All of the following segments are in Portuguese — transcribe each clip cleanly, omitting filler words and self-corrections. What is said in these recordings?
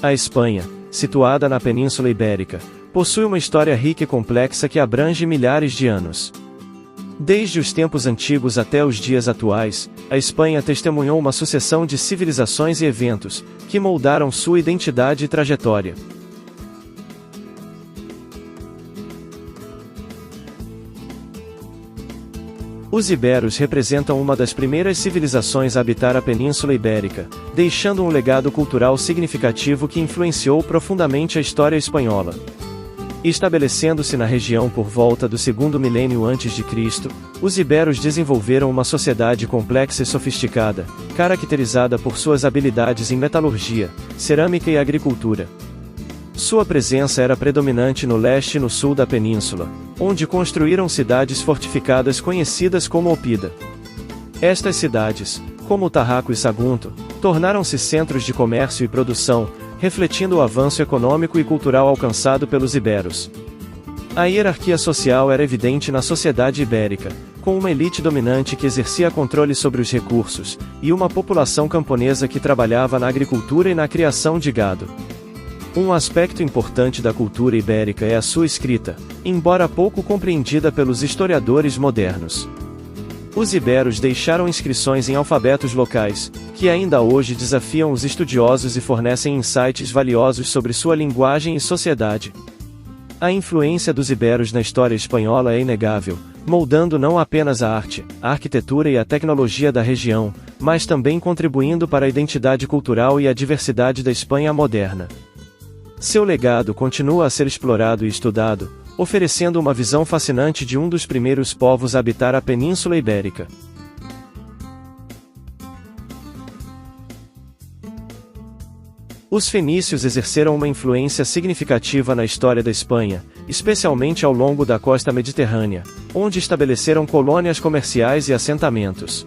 A Espanha, situada na Península Ibérica, possui uma história rica e complexa que abrange milhares de anos. Desde os tempos antigos até os dias atuais, a Espanha testemunhou uma sucessão de civilizações e eventos, que moldaram sua identidade e trajetória. Os iberos representam uma das primeiras civilizações a habitar a Península Ibérica, deixando um legado cultural significativo que influenciou profundamente a história espanhola. Estabelecendo-se na região por volta do segundo milênio a.C., os iberos desenvolveram uma sociedade complexa e sofisticada, caracterizada por suas habilidades em metalurgia, cerâmica e agricultura. Sua presença era predominante no leste e no sul da península, onde construíram cidades fortificadas conhecidas como Oppida. Estas cidades, como Tarraco e Sagunto, tornaram-se centros de comércio e produção, refletindo o avanço econômico e cultural alcançado pelos iberos. A hierarquia social era evidente na sociedade ibérica, com uma elite dominante que exercia controle sobre os recursos, e uma população camponesa que trabalhava na agricultura e na criação de gado. Um aspecto importante da cultura ibérica é a sua escrita, embora pouco compreendida pelos historiadores modernos. Os iberos deixaram inscrições em alfabetos locais, que ainda hoje desafiam os estudiosos e fornecem insights valiosos sobre sua linguagem e sociedade. A influência dos iberos na história espanhola é inegável, moldando não apenas a arte, a arquitetura e a tecnologia da região, mas também contribuindo para a identidade cultural e a diversidade da Espanha moderna. Seu legado continua a ser explorado e estudado, oferecendo uma visão fascinante de um dos primeiros povos a habitar a Península Ibérica. Os fenícios exerceram uma influência significativa na história da Espanha, especialmente ao longo da costa mediterrânea, onde estabeleceram colônias comerciais e assentamentos.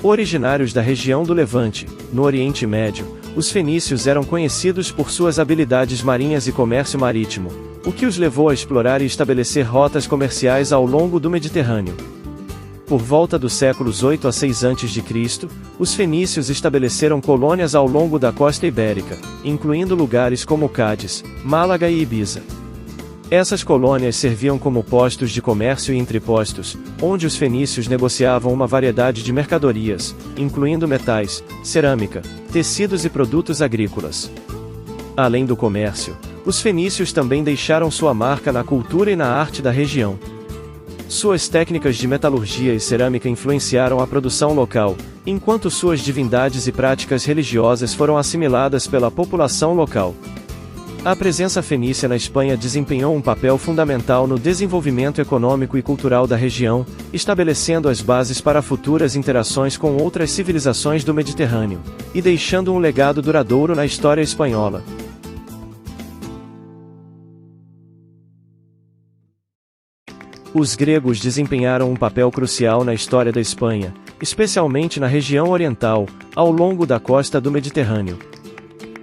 Originários da região do Levante, no Oriente Médio, os fenícios eram conhecidos por suas habilidades marinhas e comércio marítimo, o que os levou a explorar e estabelecer rotas comerciais ao longo do Mediterrâneo. Por volta dos séculos 8 a 6 a.C., os fenícios estabeleceram colônias ao longo da costa ibérica, incluindo lugares como Cádiz, Málaga e Ibiza. Essas colônias serviam como postos de comércio e entrepostos, onde os fenícios negociavam uma variedade de mercadorias, incluindo metais, cerâmica, tecidos e produtos agrícolas. Além do comércio, os fenícios também deixaram sua marca na cultura e na arte da região. Suas técnicas de metalurgia e cerâmica influenciaram a produção local, enquanto suas divindades e práticas religiosas foram assimiladas pela população local. A presença fenícia na Espanha desempenhou um papel fundamental no desenvolvimento econômico e cultural da região, estabelecendo as bases para futuras interações com outras civilizações do Mediterrâneo, e deixando um legado duradouro na história espanhola. Os gregos desempenharam um papel crucial na história da Espanha, especialmente na região oriental, ao longo da costa do Mediterrâneo.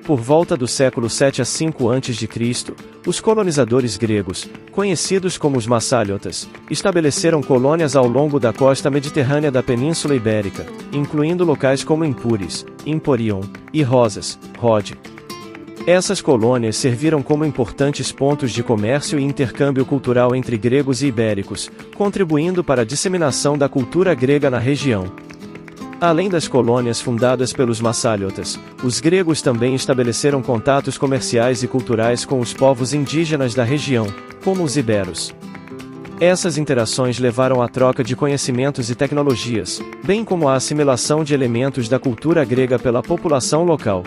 Por volta do século 7 a 5 a.C., os colonizadores gregos, conhecidos como os Massáliotas, estabeleceram colônias ao longo da costa mediterrânea da Península Ibérica, incluindo locais como Empúries, Emporion, e Rosas, Rode. Essas colônias serviram como importantes pontos de comércio e intercâmbio cultural entre gregos e ibéricos, contribuindo para a disseminação da cultura grega na região. Além das colônias fundadas pelos Massáliotas, os gregos também estabeleceram contatos comerciais e culturais com os povos indígenas da região, como os iberos. Essas interações levaram à troca de conhecimentos e tecnologias, bem como à assimilação de elementos da cultura grega pela população local.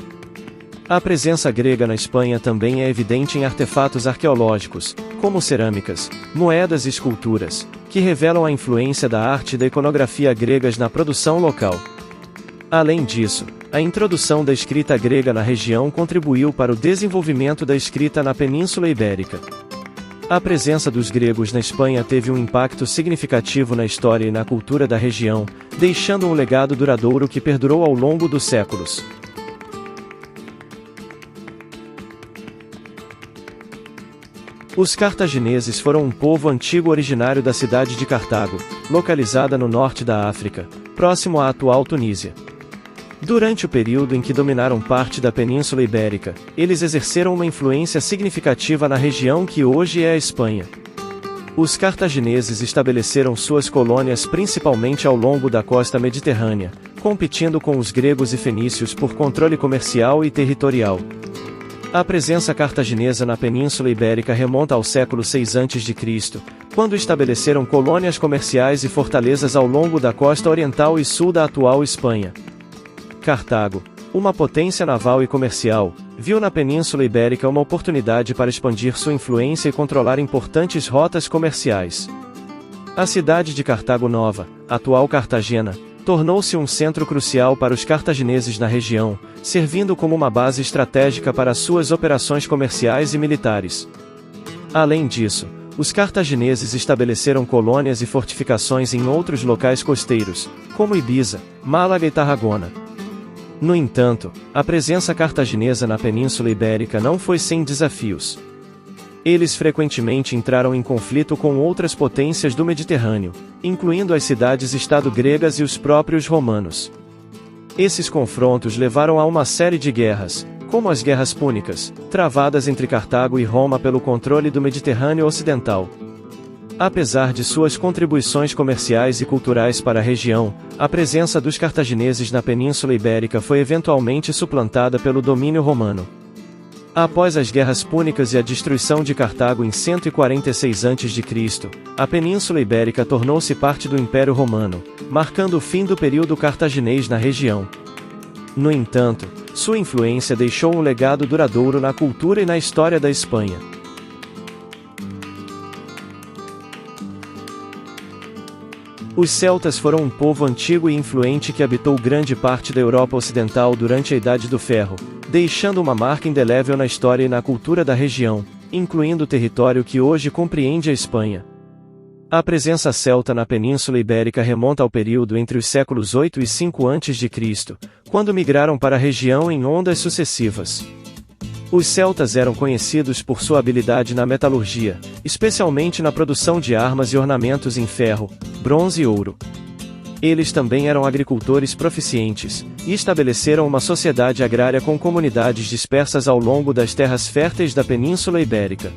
A presença grega na Espanha também é evidente em artefatos arqueológicos, como cerâmicas, moedas e esculturas, que revelam a influência da arte e da iconografia gregas na produção local. Além disso, a introdução da escrita grega na região contribuiu para o desenvolvimento da escrita na Península Ibérica. A presença dos gregos na Espanha teve um impacto significativo na história e na cultura da região, deixando um legado duradouro que perdurou ao longo dos séculos. Os cartagineses foram um povo antigo originário da cidade de Cartago, localizada no norte da África, próximo à atual Tunísia. Durante o período em que dominaram parte da Península Ibérica, eles exerceram uma influência significativa na região que hoje é a Espanha. Os cartagineses estabeleceram suas colônias principalmente ao longo da costa mediterrânea, competindo com os gregos e fenícios por controle comercial e territorial. A presença cartaginesa na Península Ibérica remonta ao século VI a.C., quando estabeleceram colônias comerciais e fortalezas ao longo da costa oriental e sul da atual Espanha. Cartago, uma potência naval e comercial, viu na Península Ibérica uma oportunidade para expandir sua influência e controlar importantes rotas comerciais. A cidade de Cartago Nova, atual Cartagena, tornou-se um centro crucial para os cartagineses na região, servindo como uma base estratégica para suas operações comerciais e militares. Além disso, os cartagineses estabeleceram colônias e fortificações em outros locais costeiros, como Ibiza, Málaga e Tarragona. No entanto, a presença cartaginesa na Península Ibérica não foi sem desafios. Eles frequentemente entraram em conflito com outras potências do Mediterrâneo, incluindo as cidades-estado gregas e os próprios romanos. Esses confrontos levaram a uma série de guerras, como as Guerras Púnicas, travadas entre Cartago e Roma pelo controle do Mediterrâneo Ocidental. Apesar de suas contribuições comerciais e culturais para a região, a presença dos cartagineses na Península Ibérica foi eventualmente suplantada pelo domínio romano. Após as Guerras Púnicas e a destruição de Cartago em 146 a.C., a Península Ibérica tornou-se parte do Império Romano, marcando o fim do período cartaginês na região. No entanto, sua influência deixou um legado duradouro na cultura e na história da Espanha. Os celtas foram um povo antigo e influente que habitou grande parte da Europa Ocidental durante a Idade do Ferro, deixando uma marca indelével na história e na cultura da região, incluindo o território que hoje compreende a Espanha. A presença celta na Península Ibérica remonta ao período entre os séculos 8 e 5 a.C., quando migraram para a região em ondas sucessivas. Os celtas eram conhecidos por sua habilidade na metalurgia, especialmente na produção de armas e ornamentos em ferro, bronze e ouro. Eles também eram agricultores proficientes, e estabeleceram uma sociedade agrária com comunidades dispersas ao longo das terras férteis da Península Ibérica.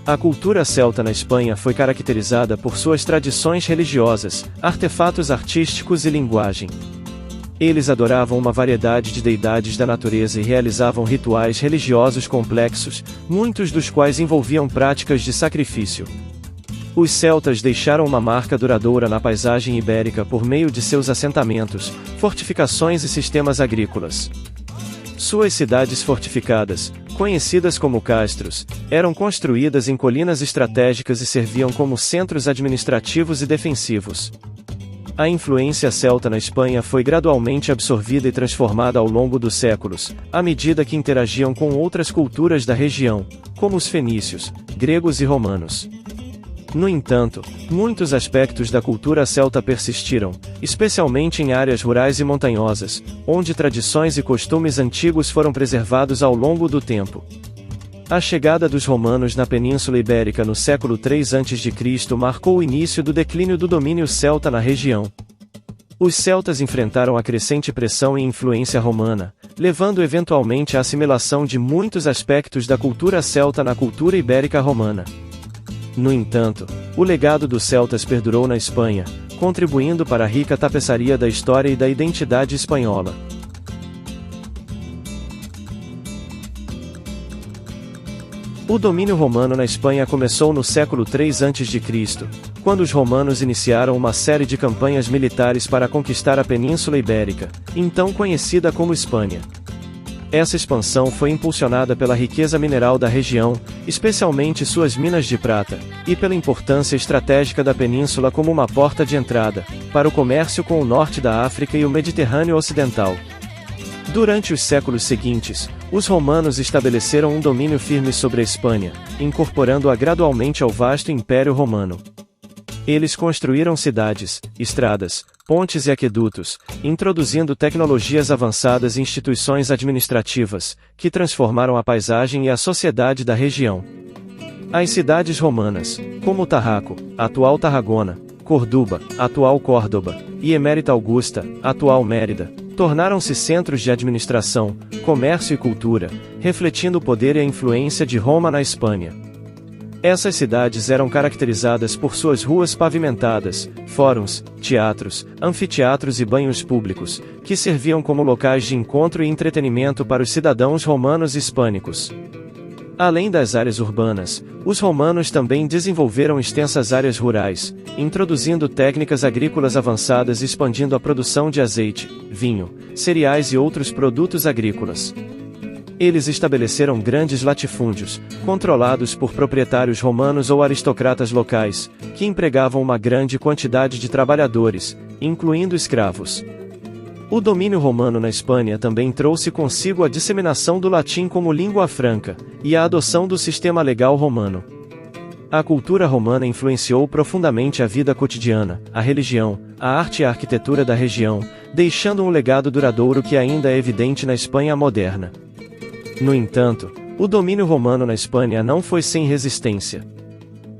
A cultura celta na Espanha foi caracterizada por suas tradições religiosas, artefatos artísticos e linguagem. Eles adoravam uma variedade de deidades da natureza e realizavam rituais religiosos complexos, muitos dos quais envolviam práticas de sacrifício. Os celtas deixaram uma marca duradoura na paisagem ibérica por meio de seus assentamentos, fortificações e sistemas agrícolas. Suas cidades fortificadas, conhecidas como castros, eram construídas em colinas estratégicas e serviam como centros administrativos e defensivos. A influência celta na Espanha foi gradualmente absorvida e transformada ao longo dos séculos, à medida que interagiam com outras culturas da região, como os fenícios, gregos e romanos. No entanto, muitos aspectos da cultura celta persistiram, especialmente em áreas rurais e montanhosas, onde tradições e costumes antigos foram preservados ao longo do tempo. A chegada dos romanos na Península Ibérica no século III a.C. marcou o início do declínio do domínio celta na região. Os celtas enfrentaram a crescente pressão e influência romana, levando eventualmente à assimilação de muitos aspectos da cultura celta na cultura ibérica romana. No entanto, o legado dos celtas perdurou na Espanha, contribuindo para a rica tapeçaria da história e da identidade espanhola. O domínio romano na Espanha começou no século III a.C., quando os romanos iniciaram uma série de campanhas militares para conquistar a Península Ibérica, então conhecida como Espanha. Essa expansão foi impulsionada pela riqueza mineral da região, especialmente suas minas de prata, e pela importância estratégica da península como uma porta de entrada para o comércio com o norte da África e o Mediterrâneo Ocidental. Durante os séculos seguintes, os romanos estabeleceram um domínio firme sobre a Espanha, incorporando-a gradualmente ao vasto Império Romano. Eles construíram cidades, estradas, pontes e aquedutos, introduzindo tecnologias avançadas e instituições administrativas, que transformaram a paisagem e a sociedade da região. As cidades romanas, como Tarraco, atual Tarragona, Corduba, atual Córdoba, e Emérita Augusta, atual Mérida, tornaram-se centros de administração, comércio e cultura, refletindo o poder e a influência de Roma na Espanha. Essas cidades eram caracterizadas por suas ruas pavimentadas, fóruns, teatros, anfiteatros e banhos públicos, que serviam como locais de encontro e entretenimento para os cidadãos romanos hispânicos. Além das áreas urbanas, os romanos também desenvolveram extensas áreas rurais, introduzindo técnicas agrícolas avançadas e expandindo a produção de azeite, vinho, cereais e outros produtos agrícolas. Eles estabeleceram grandes latifúndios, controlados por proprietários romanos ou aristocratas locais, que empregavam uma grande quantidade de trabalhadores, incluindo escravos. O domínio romano na Espanha também trouxe consigo a disseminação do latim como língua franca, e a adoção do sistema legal romano. A cultura romana influenciou profundamente a vida cotidiana, a religião, a arte e a arquitetura da região, deixando um legado duradouro que ainda é evidente na Espanha moderna. No entanto, o domínio romano na Espanha não foi sem resistência.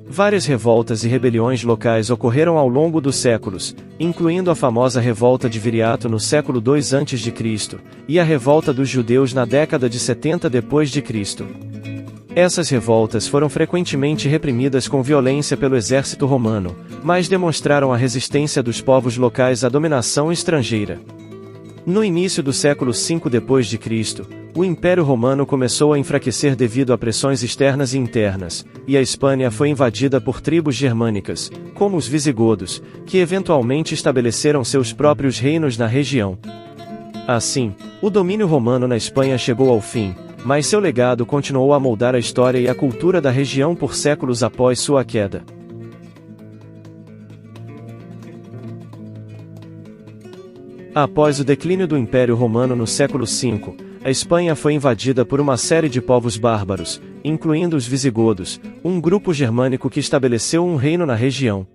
Várias revoltas e rebeliões locais ocorreram ao longo dos séculos, incluindo a famosa Revolta de Viriato no século II a.C., e a Revolta dos Judeus na década de 70 d.C. Essas revoltas foram frequentemente reprimidas com violência pelo exército romano, mas demonstraram a resistência dos povos locais à dominação estrangeira. No início do século V d.C., o Império Romano começou a enfraquecer devido a pressões externas e internas, e a Espanha foi invadida por tribos germânicas, como os visigodos, que eventualmente estabeleceram seus próprios reinos na região. Assim, o domínio romano na Espanha chegou ao fim, mas seu legado continuou a moldar a história e a cultura da região por séculos após sua queda. Após o declínio do Império Romano no século V, a Espanha foi invadida por uma série de povos bárbaros, incluindo os visigodos, um grupo germânico que estabeleceu um reino na região.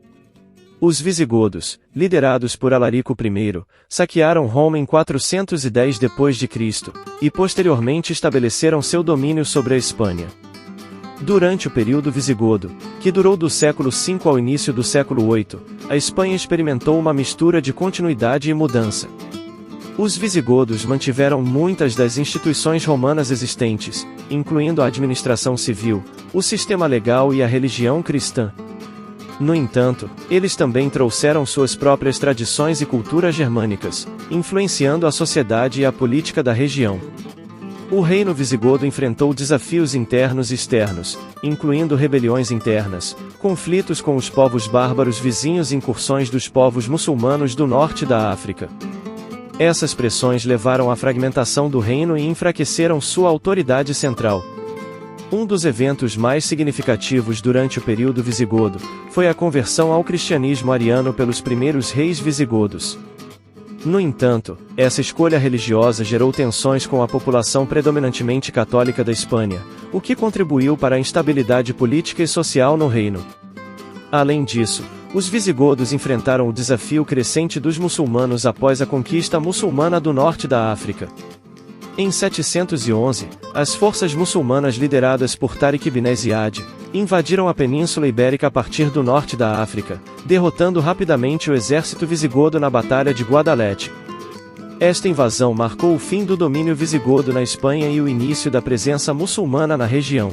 Os visigodos, liderados por Alarico I, saquearam Roma em 410 d.C., e posteriormente estabeleceram seu domínio sobre a Espanha. Durante o período visigodo, que durou do século V ao início do século VIII, a Espanha experimentou uma mistura de continuidade e mudança. Os visigodos mantiveram muitas das instituições romanas existentes, incluindo a administração civil, o sistema legal e a religião cristã. No entanto, eles também trouxeram suas próprias tradições e culturas germânicas, influenciando a sociedade e a política da região. O reino visigodo enfrentou desafios internos e externos, incluindo rebeliões internas, conflitos com os povos bárbaros vizinhos e incursões dos povos muçulmanos do norte da África. Essas pressões levaram à fragmentação do reino e enfraqueceram sua autoridade central. Um dos eventos mais significativos durante o período visigodo foi a conversão ao cristianismo ariano pelos primeiros reis visigodos. No entanto, essa escolha religiosa gerou tensões com a população predominantemente católica da Espanha, o que contribuiu para a instabilidade política e social no reino. Além disso, os visigodos enfrentaram o desafio crescente dos muçulmanos após a conquista muçulmana do norte da África. Em 711, as forças muçulmanas lideradas por Tariq ibn Ziyad invadiram a Península Ibérica a partir do norte da África, derrotando rapidamente o exército visigodo na Batalha de Guadalete. Esta invasão marcou o fim do domínio visigodo na Espanha e o início da presença muçulmana na região.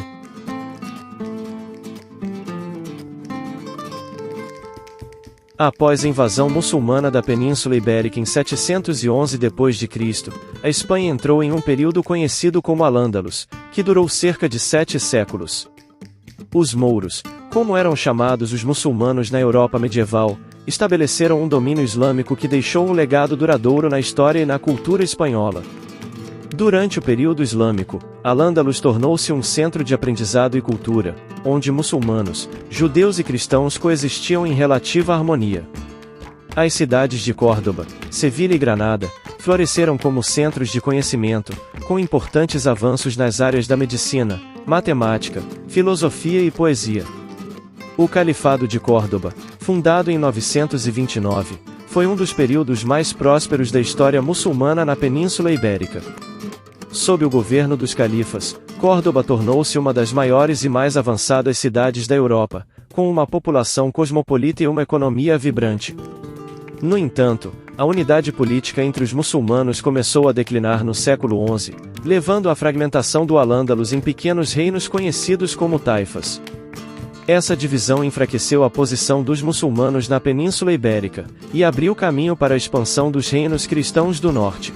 Após a invasão muçulmana da Península Ibérica em 711 d.C., a Espanha entrou em um período conhecido como Al-Ándalus, que durou cerca de 7 séculos. Os mouros, como eram chamados os muçulmanos na Europa medieval, estabeleceram um domínio islâmico que deixou um legado duradouro na história e na cultura espanhola. Durante o período islâmico, Al-Ándalus tornou-se um centro de aprendizado e cultura, onde muçulmanos, judeus e cristãos coexistiam em relativa harmonia. As cidades de Córdoba, Sevilha e Granada floresceram como centros de conhecimento, com importantes avanços nas áreas da medicina, matemática, filosofia e poesia. O Califado de Córdoba, fundado em 929, foi um dos períodos mais prósperos da história muçulmana na Península Ibérica. Sob o governo dos califas, Córdoba tornou-se uma das maiores e mais avançadas cidades da Europa, com uma população cosmopolita e uma economia vibrante. No entanto, a unidade política entre os muçulmanos começou a declinar no século XI, levando à fragmentação do Al-Ândalus em pequenos reinos conhecidos como taifas. Essa divisão enfraqueceu a posição dos muçulmanos na Península Ibérica, e abriu caminho para a expansão dos reinos cristãos do norte.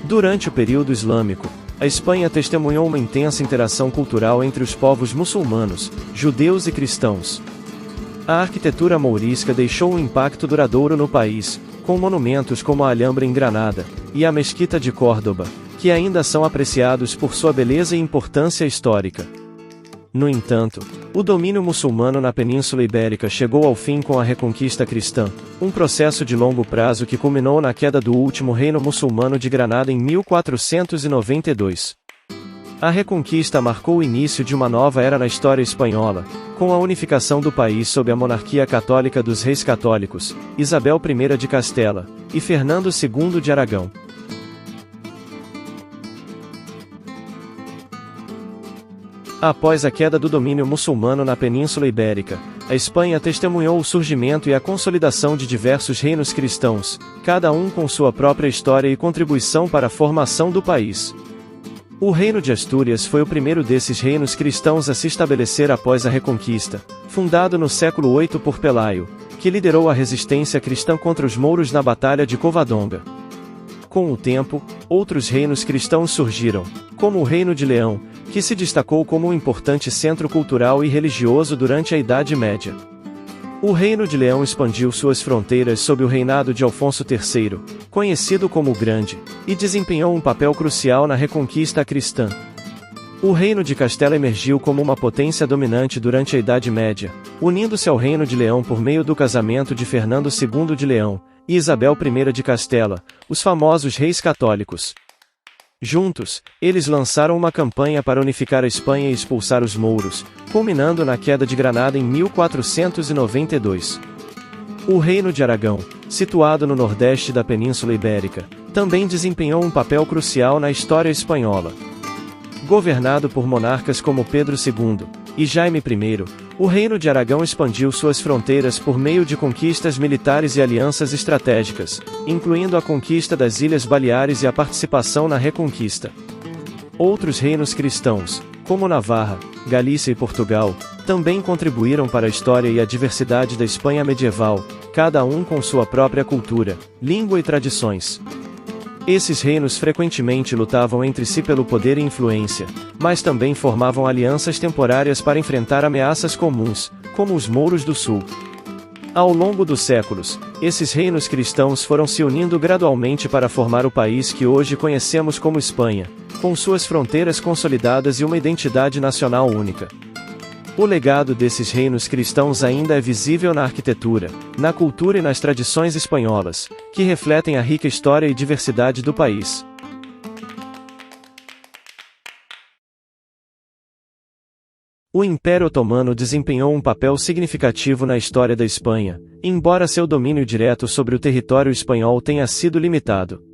Durante o período islâmico, a Espanha testemunhou uma intensa interação cultural entre os povos muçulmanos, judeus e cristãos. A arquitetura mourisca deixou um impacto duradouro no país, com monumentos como a Alhambra em Granada, e a Mesquita de Córdoba, que ainda são apreciados por sua beleza e importância histórica. No entanto, o domínio muçulmano na Península Ibérica chegou ao fim com a Reconquista Cristã, um processo de longo prazo que culminou na queda do último reino muçulmano de Granada em 1492. A Reconquista marcou o início de uma nova era na história espanhola, com a unificação do país sob a monarquia católica dos reis católicos, Isabel I de Castela, e Fernando II de Aragão. Após a queda do domínio muçulmano na Península Ibérica, a Espanha testemunhou o surgimento e a consolidação de diversos reinos cristãos, cada um com sua própria história e contribuição para a formação do país. O Reino de Astúrias foi o primeiro desses reinos cristãos a se estabelecer após a Reconquista, fundado no século VIII por Pelayo, que liderou a resistência cristã contra os mouros na Batalha de Covadonga. Com o tempo, outros reinos cristãos surgiram, como o Reino de Leão, que se destacou como um importante centro cultural e religioso durante a Idade Média. O Reino de Leão expandiu suas fronteiras sob o reinado de Alfonso III, conhecido como o Grande, e desempenhou um papel crucial na Reconquista cristã. O Reino de Castela emergiu como uma potência dominante durante a Idade Média, unindo-se ao Reino de Leão por meio do casamento de Fernando II de Leão e Isabel I de Castela, os famosos reis católicos. Juntos, eles lançaram uma campanha para unificar a Espanha e expulsar os mouros, culminando na queda de Granada em 1492. O Reino de Aragão, situado no nordeste da Península Ibérica, também desempenhou um papel crucial na história espanhola. Governado por monarcas como Pedro II e Jaime I, o Reino de Aragão expandiu suas fronteiras por meio de conquistas militares e alianças estratégicas, incluindo a conquista das Ilhas Baleares e a participação na Reconquista. Outros reinos cristãos, como Navarra, Galícia e Portugal, também contribuíram para a história e a diversidade da Espanha medieval, cada um com sua própria cultura, língua e tradições. Esses reinos frequentemente lutavam entre si pelo poder e influência, mas também formavam alianças temporárias para enfrentar ameaças comuns, como os mouros do sul. Ao longo dos séculos, esses reinos cristãos foram se unindo gradualmente para formar o país que hoje conhecemos como Espanha, com suas fronteiras consolidadas e uma identidade nacional única. O legado desses reinos cristãos ainda é visível na arquitetura, na cultura e nas tradições espanholas, que refletem a rica história e diversidade do país. O Império Otomano desempenhou um papel significativo na história da Espanha, embora seu domínio direto sobre o território espanhol tenha sido limitado.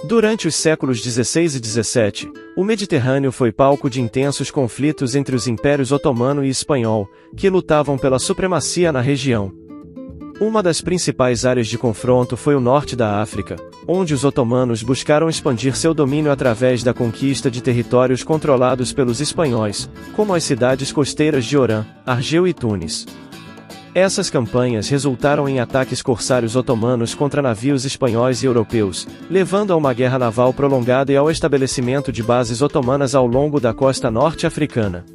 Durante os séculos XVI e XVII, o Mediterrâneo foi palco de intensos conflitos entre os impérios otomano e espanhol, que lutavam pela supremacia na região. Uma das principais áreas de confronto foi o norte da África, onde os otomanos buscaram expandir seu domínio através da conquista de territórios controlados pelos espanhóis, como as cidades costeiras de Orã, Argel e Tunis. Essas campanhas resultaram em ataques corsários otomanos contra navios espanhóis e europeus, levando a uma guerra naval prolongada e ao estabelecimento de bases otomanas ao longo da costa norte-africana.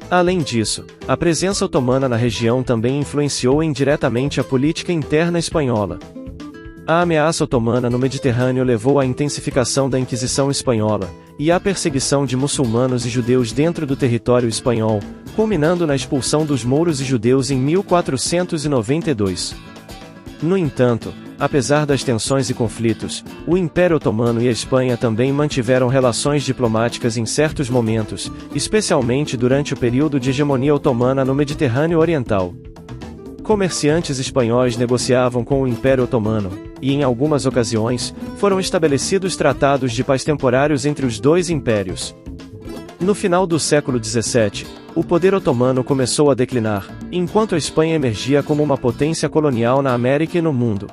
Além disso, a presença otomana na região também influenciou indiretamente a política interna espanhola. A ameaça otomana no Mediterrâneo levou à intensificação da Inquisição espanhola, e à perseguição de muçulmanos e judeus dentro do território espanhol, culminando na expulsão dos mouros e judeus em 1492. No entanto, apesar das tensões e conflitos, o Império Otomano e a Espanha também mantiveram relações diplomáticas em certos momentos, especialmente durante o período de hegemonia otomana no Mediterrâneo Oriental. Comerciantes espanhóis negociavam com o Império Otomano, e em algumas ocasiões, foram estabelecidos tratados de paz temporários entre os dois impérios. No final do século XVII, o poder otomano começou a declinar, enquanto a Espanha emergia como uma potência colonial na América e no mundo.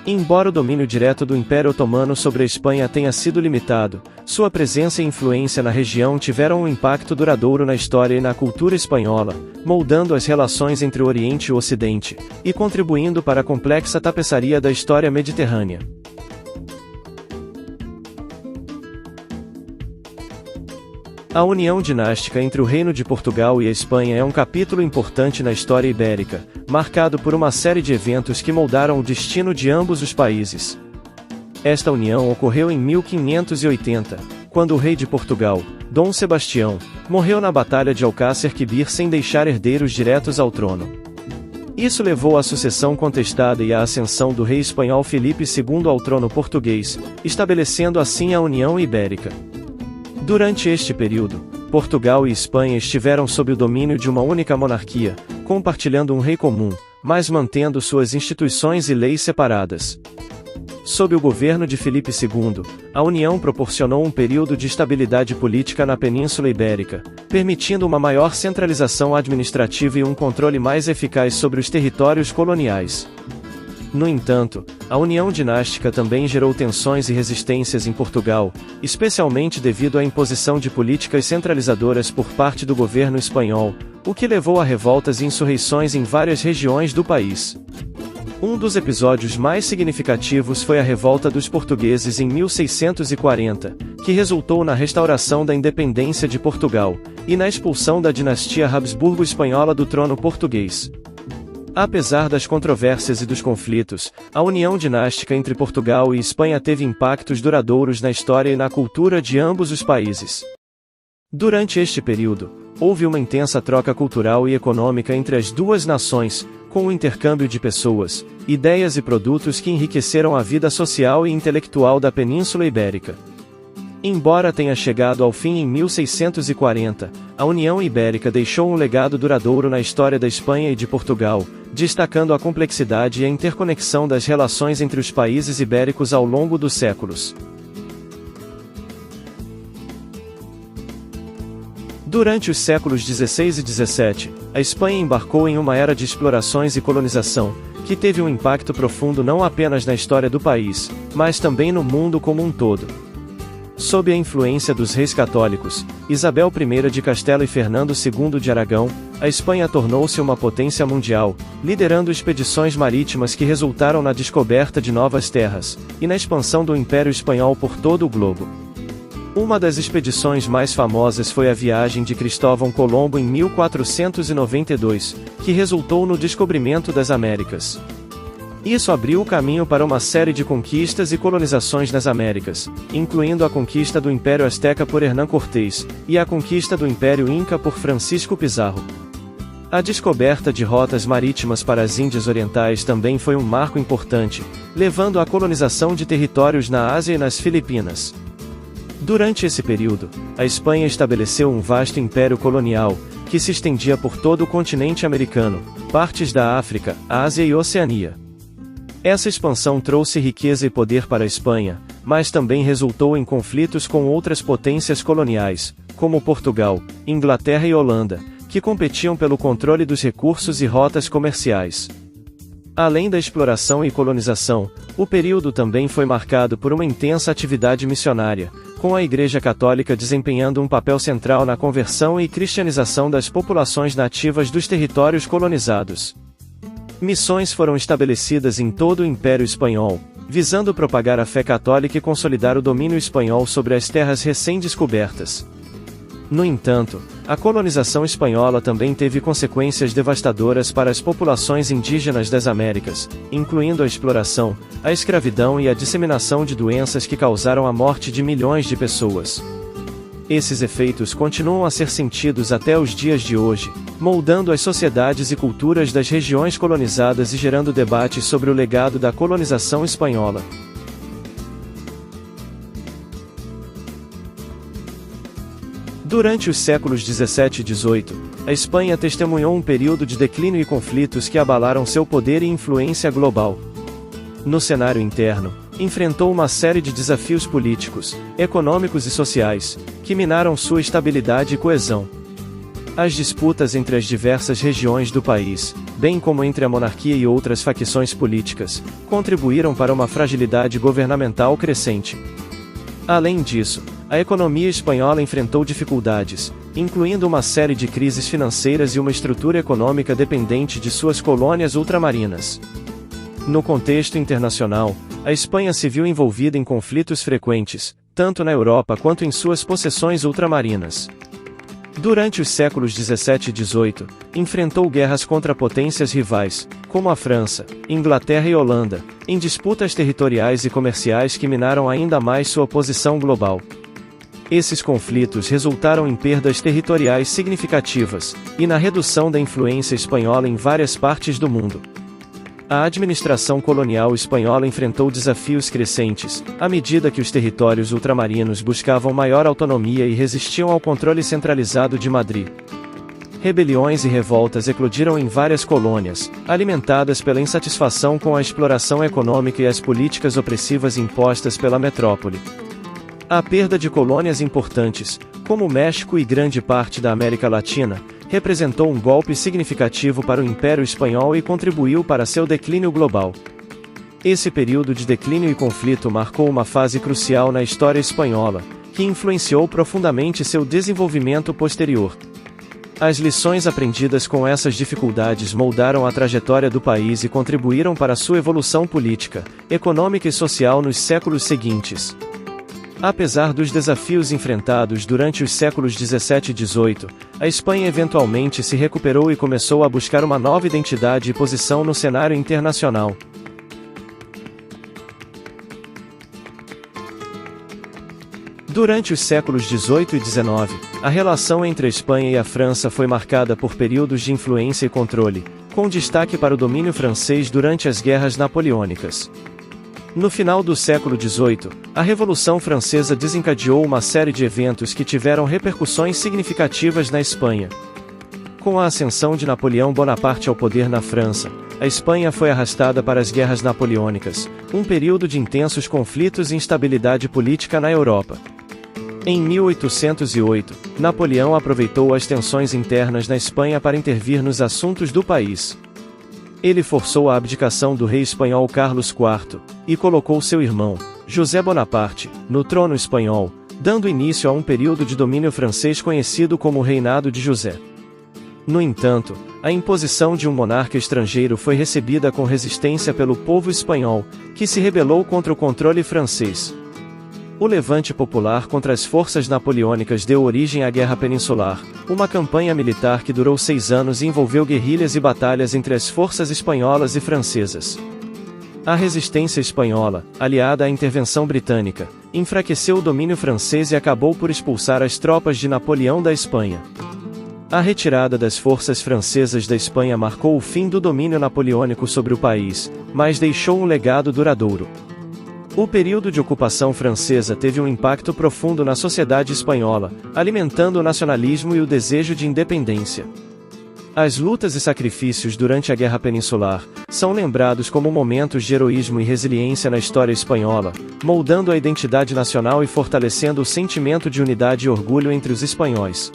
Embora o domínio direto do Império Otomano sobre a Espanha tenha sido limitado, sua presença e influência na região tiveram um impacto duradouro na história e na cultura espanhola, moldando as relações entre o Oriente e o Ocidente, e contribuindo para a complexa tapeçaria da história mediterrânea. A união dinástica entre o Reino de Portugal e a Espanha é um capítulo importante na história ibérica, marcado por uma série de eventos que moldaram o destino de ambos os países. Esta união ocorreu em 1580, quando o rei de Portugal, Dom Sebastião, morreu na Batalha de Alcácer Quibir sem deixar herdeiros diretos ao trono. Isso levou à sucessão contestada e à ascensão do rei espanhol Filipe II ao trono português, estabelecendo assim a União Ibérica. Durante este período, Portugal e Espanha estiveram sob o domínio de uma única monarquia, compartilhando um rei comum, mas mantendo suas instituições e leis separadas. Sob o governo de Filipe II, a União proporcionou um período de estabilidade política na Península Ibérica, permitindo uma maior centralização administrativa e um controle mais eficaz sobre os territórios coloniais. No entanto, a união dinástica também gerou tensões e resistências em Portugal, especialmente devido à imposição de políticas centralizadoras por parte do governo espanhol, o que levou a revoltas e insurreições em várias regiões do país. Um dos episódios mais significativos foi a Revolta dos Portugueses em 1640, que resultou na restauração da independência de Portugal, e na expulsão da dinastia Habsburgo-Espanhola do trono português. Apesar das controvérsias e dos conflitos, a união dinástica entre Portugal e Espanha teve impactos duradouros na história e na cultura de ambos os países. Durante este período, houve uma intensa troca cultural e econômica entre as duas nações, com o intercâmbio de pessoas, ideias e produtos que enriqueceram a vida social e intelectual da Península Ibérica. Embora tenha chegado ao fim em 1640, a União Ibérica deixou um legado duradouro na história da Espanha e de Portugal, destacando a complexidade e a interconexão das relações entre os países ibéricos ao longo dos séculos. Durante os séculos XVI e XVII, a Espanha embarcou em uma era de explorações e colonização, que teve um impacto profundo não apenas na história do país, mas também no mundo como um todo. Sob a influência dos reis católicos, Isabel I de Castela e Fernando II de Aragão, a Espanha tornou-se uma potência mundial, liderando expedições marítimas que resultaram na descoberta de novas terras, e na expansão do Império Espanhol por todo o globo. Uma das expedições mais famosas foi a viagem de Cristóvão Colombo em 1492, que resultou no descobrimento das Américas. Isso abriu o caminho para uma série de conquistas e colonizações nas Américas, incluindo a conquista do Império Azteca por Hernán Cortés, e a conquista do Império Inca por Francisco Pizarro. A descoberta de rotas marítimas para as Índias Orientais também foi um marco importante, levando à colonização de territórios na Ásia e nas Filipinas. Durante esse período, a Espanha estabeleceu um vasto império colonial, que se estendia por todo o continente americano, partes da África, Ásia e Oceania. Essa expansão trouxe riqueza e poder para a Espanha, mas também resultou em conflitos com outras potências coloniais, como Portugal, Inglaterra e Holanda, que competiam pelo controle dos recursos e rotas comerciais. Além da exploração e colonização, o período também foi marcado por uma intensa atividade missionária, com a Igreja Católica desempenhando um papel central na conversão e cristianização das populações nativas dos territórios colonizados. Missões foram estabelecidas em todo o Império Espanhol, visando propagar a fé católica e consolidar o domínio espanhol sobre as terras recém-descobertas. No entanto, a colonização espanhola também teve consequências devastadoras para as populações indígenas das Américas, incluindo a exploração, a escravidão e a disseminação de doenças que causaram a morte de milhões de pessoas. Esses efeitos continuam a ser sentidos até os dias de hoje, moldando as sociedades e culturas das regiões colonizadas e gerando debates sobre o legado da colonização espanhola. Durante os séculos XVII e XVIII, a Espanha testemunhou um período de declínio e conflitos que abalaram seu poder e influência global. No cenário interno, enfrentou uma série de desafios políticos, econômicos e sociais, que minaram sua estabilidade e coesão. As disputas entre as diversas regiões do país, bem como entre a monarquia e outras facções políticas, contribuíram para uma fragilidade governamental crescente. Além disso, a economia espanhola enfrentou dificuldades, incluindo uma série de crises financeiras e uma estrutura econômica dependente de suas colônias ultramarinas. No contexto internacional, a Espanha se viu envolvida em conflitos frequentes, tanto na Europa quanto em suas possessões ultramarinas. Durante os séculos 17 e 18, enfrentou guerras contra potências rivais, como a França, Inglaterra e Holanda, em disputas territoriais e comerciais que minaram ainda mais sua posição global. Esses conflitos resultaram em perdas territoriais significativas, e na redução da influência espanhola em várias partes do mundo. A administração colonial espanhola enfrentou desafios crescentes, à medida que os territórios ultramarinos buscavam maior autonomia e resistiam ao controle centralizado de Madrid. Rebeliões e revoltas eclodiram em várias colônias, alimentadas pela insatisfação com a exploração econômica e as políticas opressivas impostas pela metrópole. A perda de colônias importantes, como o México e grande parte da América Latina, representou um golpe significativo para o Império Espanhol e contribuiu para seu declínio global. Esse período de declínio e conflito marcou uma fase crucial na história espanhola, que influenciou profundamente seu desenvolvimento posterior. As lições aprendidas com essas dificuldades moldaram a trajetória do país e contribuíram para sua evolução política, econômica e social nos séculos seguintes. Apesar dos desafios enfrentados durante os séculos 17 e 18, a Espanha eventualmente se recuperou e começou a buscar uma nova identidade e posição no cenário internacional. Durante os séculos 18 e 19, a relação entre a Espanha e a França foi marcada por períodos de influência e controle, com destaque para o domínio francês durante as guerras napoleônicas. No final do século XVIII, a Revolução Francesa desencadeou uma série de eventos que tiveram repercussões significativas na Espanha. Com a ascensão de Napoleão Bonaparte ao poder na França, a Espanha foi arrastada para as Guerras Napoleônicas, um período de intensos conflitos e instabilidade política na Europa. Em 1808, Napoleão aproveitou as tensões internas na Espanha para intervir nos assuntos do país. Ele forçou a abdicação do rei espanhol Carlos IV, e colocou seu irmão, José Bonaparte, no trono espanhol, dando início a um período de domínio francês conhecido como o Reinado de José. No entanto, a imposição de um monarca estrangeiro foi recebida com resistência pelo povo espanhol, que se rebelou contra o controle francês. O levante popular contra as forças napoleônicas deu origem à Guerra Peninsular, uma campanha militar que durou 6 anos e envolveu guerrilhas e batalhas entre as forças espanholas e francesas. A resistência espanhola, aliada à intervenção britânica, enfraqueceu o domínio francês e acabou por expulsar as tropas de Napoleão da Espanha. A retirada das forças francesas da Espanha marcou o fim do domínio napoleônico sobre o país, mas deixou um legado duradouro. O período de ocupação francesa teve um impacto profundo na sociedade espanhola, alimentando o nacionalismo e o desejo de independência. As lutas e sacrifícios durante a Guerra Peninsular são lembrados como momentos de heroísmo e resiliência na história espanhola, moldando a identidade nacional e fortalecendo o sentimento de unidade e orgulho entre os espanhóis.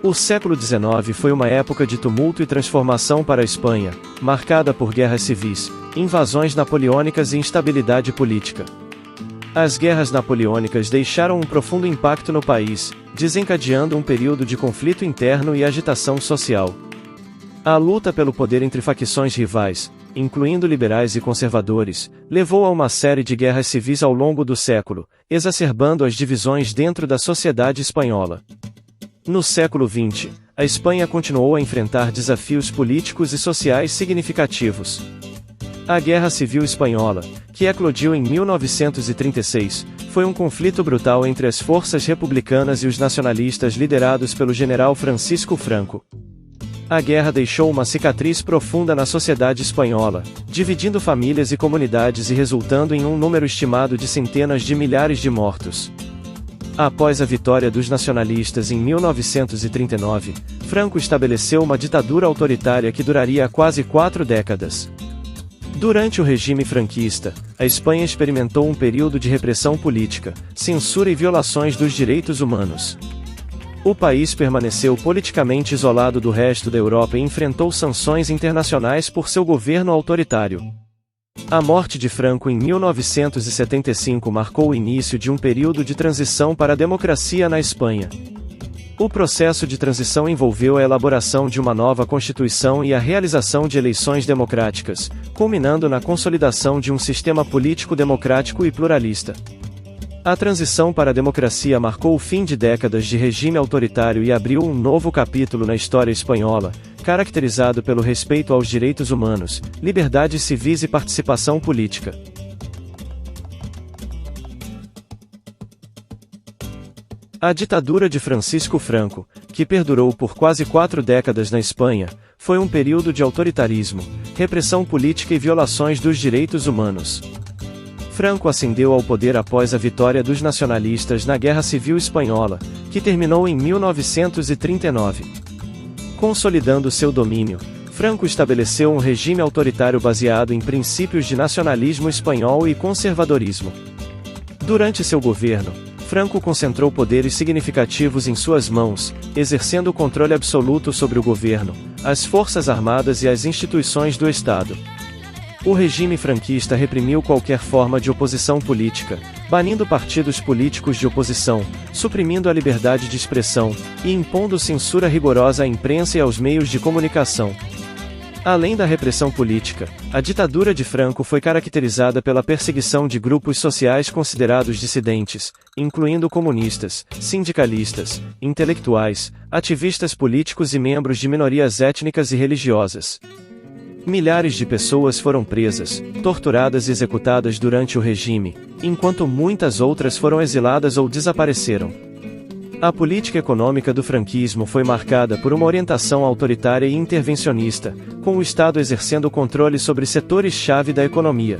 O século XIX foi uma época de tumulto e transformação para a Espanha, marcada por guerras civis, invasões napoleônicas e instabilidade política. As guerras napoleônicas deixaram um profundo impacto no país, desencadeando um período de conflito interno e agitação social. A luta pelo poder entre facções rivais, incluindo liberais e conservadores, levou a uma série de guerras civis ao longo do século, exacerbando as divisões dentro da sociedade espanhola. No século XX, a Espanha continuou a enfrentar desafios políticos e sociais significativos. A Guerra Civil Espanhola, que eclodiu em 1936, foi um conflito brutal entre as forças republicanas e os nacionalistas liderados pelo general Francisco Franco. A guerra deixou uma cicatriz profunda na sociedade espanhola, dividindo famílias e comunidades e resultando em um número estimado de centenas de milhares de mortos. Após a vitória dos nacionalistas em 1939, Franco estabeleceu uma ditadura autoritária que duraria quase 4 décadas. Durante o regime franquista, a Espanha experimentou um período de repressão política, censura e violações dos direitos humanos. O país permaneceu politicamente isolado do resto da Europa e enfrentou sanções internacionais por seu governo autoritário. A morte de Franco em 1975 marcou o início de um período de transição para a democracia na Espanha. O processo de transição envolveu a elaboração de uma nova Constituição e a realização de eleições democráticas, culminando na consolidação de um sistema político democrático e pluralista. A transição para a democracia marcou o fim de décadas de regime autoritário e abriu um novo capítulo na história espanhola, caracterizado pelo respeito aos direitos humanos, liberdades civis e participação política. A ditadura de Francisco Franco, que perdurou por quase 4 décadas na Espanha, foi um período de autoritarismo, repressão política e violações dos direitos humanos. Franco ascendeu ao poder após a vitória dos nacionalistas na Guerra Civil Espanhola, que terminou em 1939. Consolidando seu domínio, Franco estabeleceu um regime autoritário baseado em princípios de nacionalismo espanhol e conservadorismo. Durante seu governo, Franco concentrou poderes significativos em suas mãos, exercendo o controle absoluto sobre o governo, as forças armadas e as instituições do Estado. O regime franquista reprimiu qualquer forma de oposição política, banindo partidos políticos de oposição, suprimindo a liberdade de expressão, e impondo censura rigorosa à imprensa e aos meios de comunicação. Além da repressão política, a ditadura de Franco foi caracterizada pela perseguição de grupos sociais considerados dissidentes, incluindo comunistas, sindicalistas, intelectuais, ativistas políticos e membros de minorias étnicas e religiosas. Milhares de pessoas foram presas, torturadas e executadas durante o regime, enquanto muitas outras foram exiladas ou desapareceram. A política econômica do franquismo foi marcada por uma orientação autoritária e intervencionista, com o Estado exercendo controle sobre setores-chave da economia.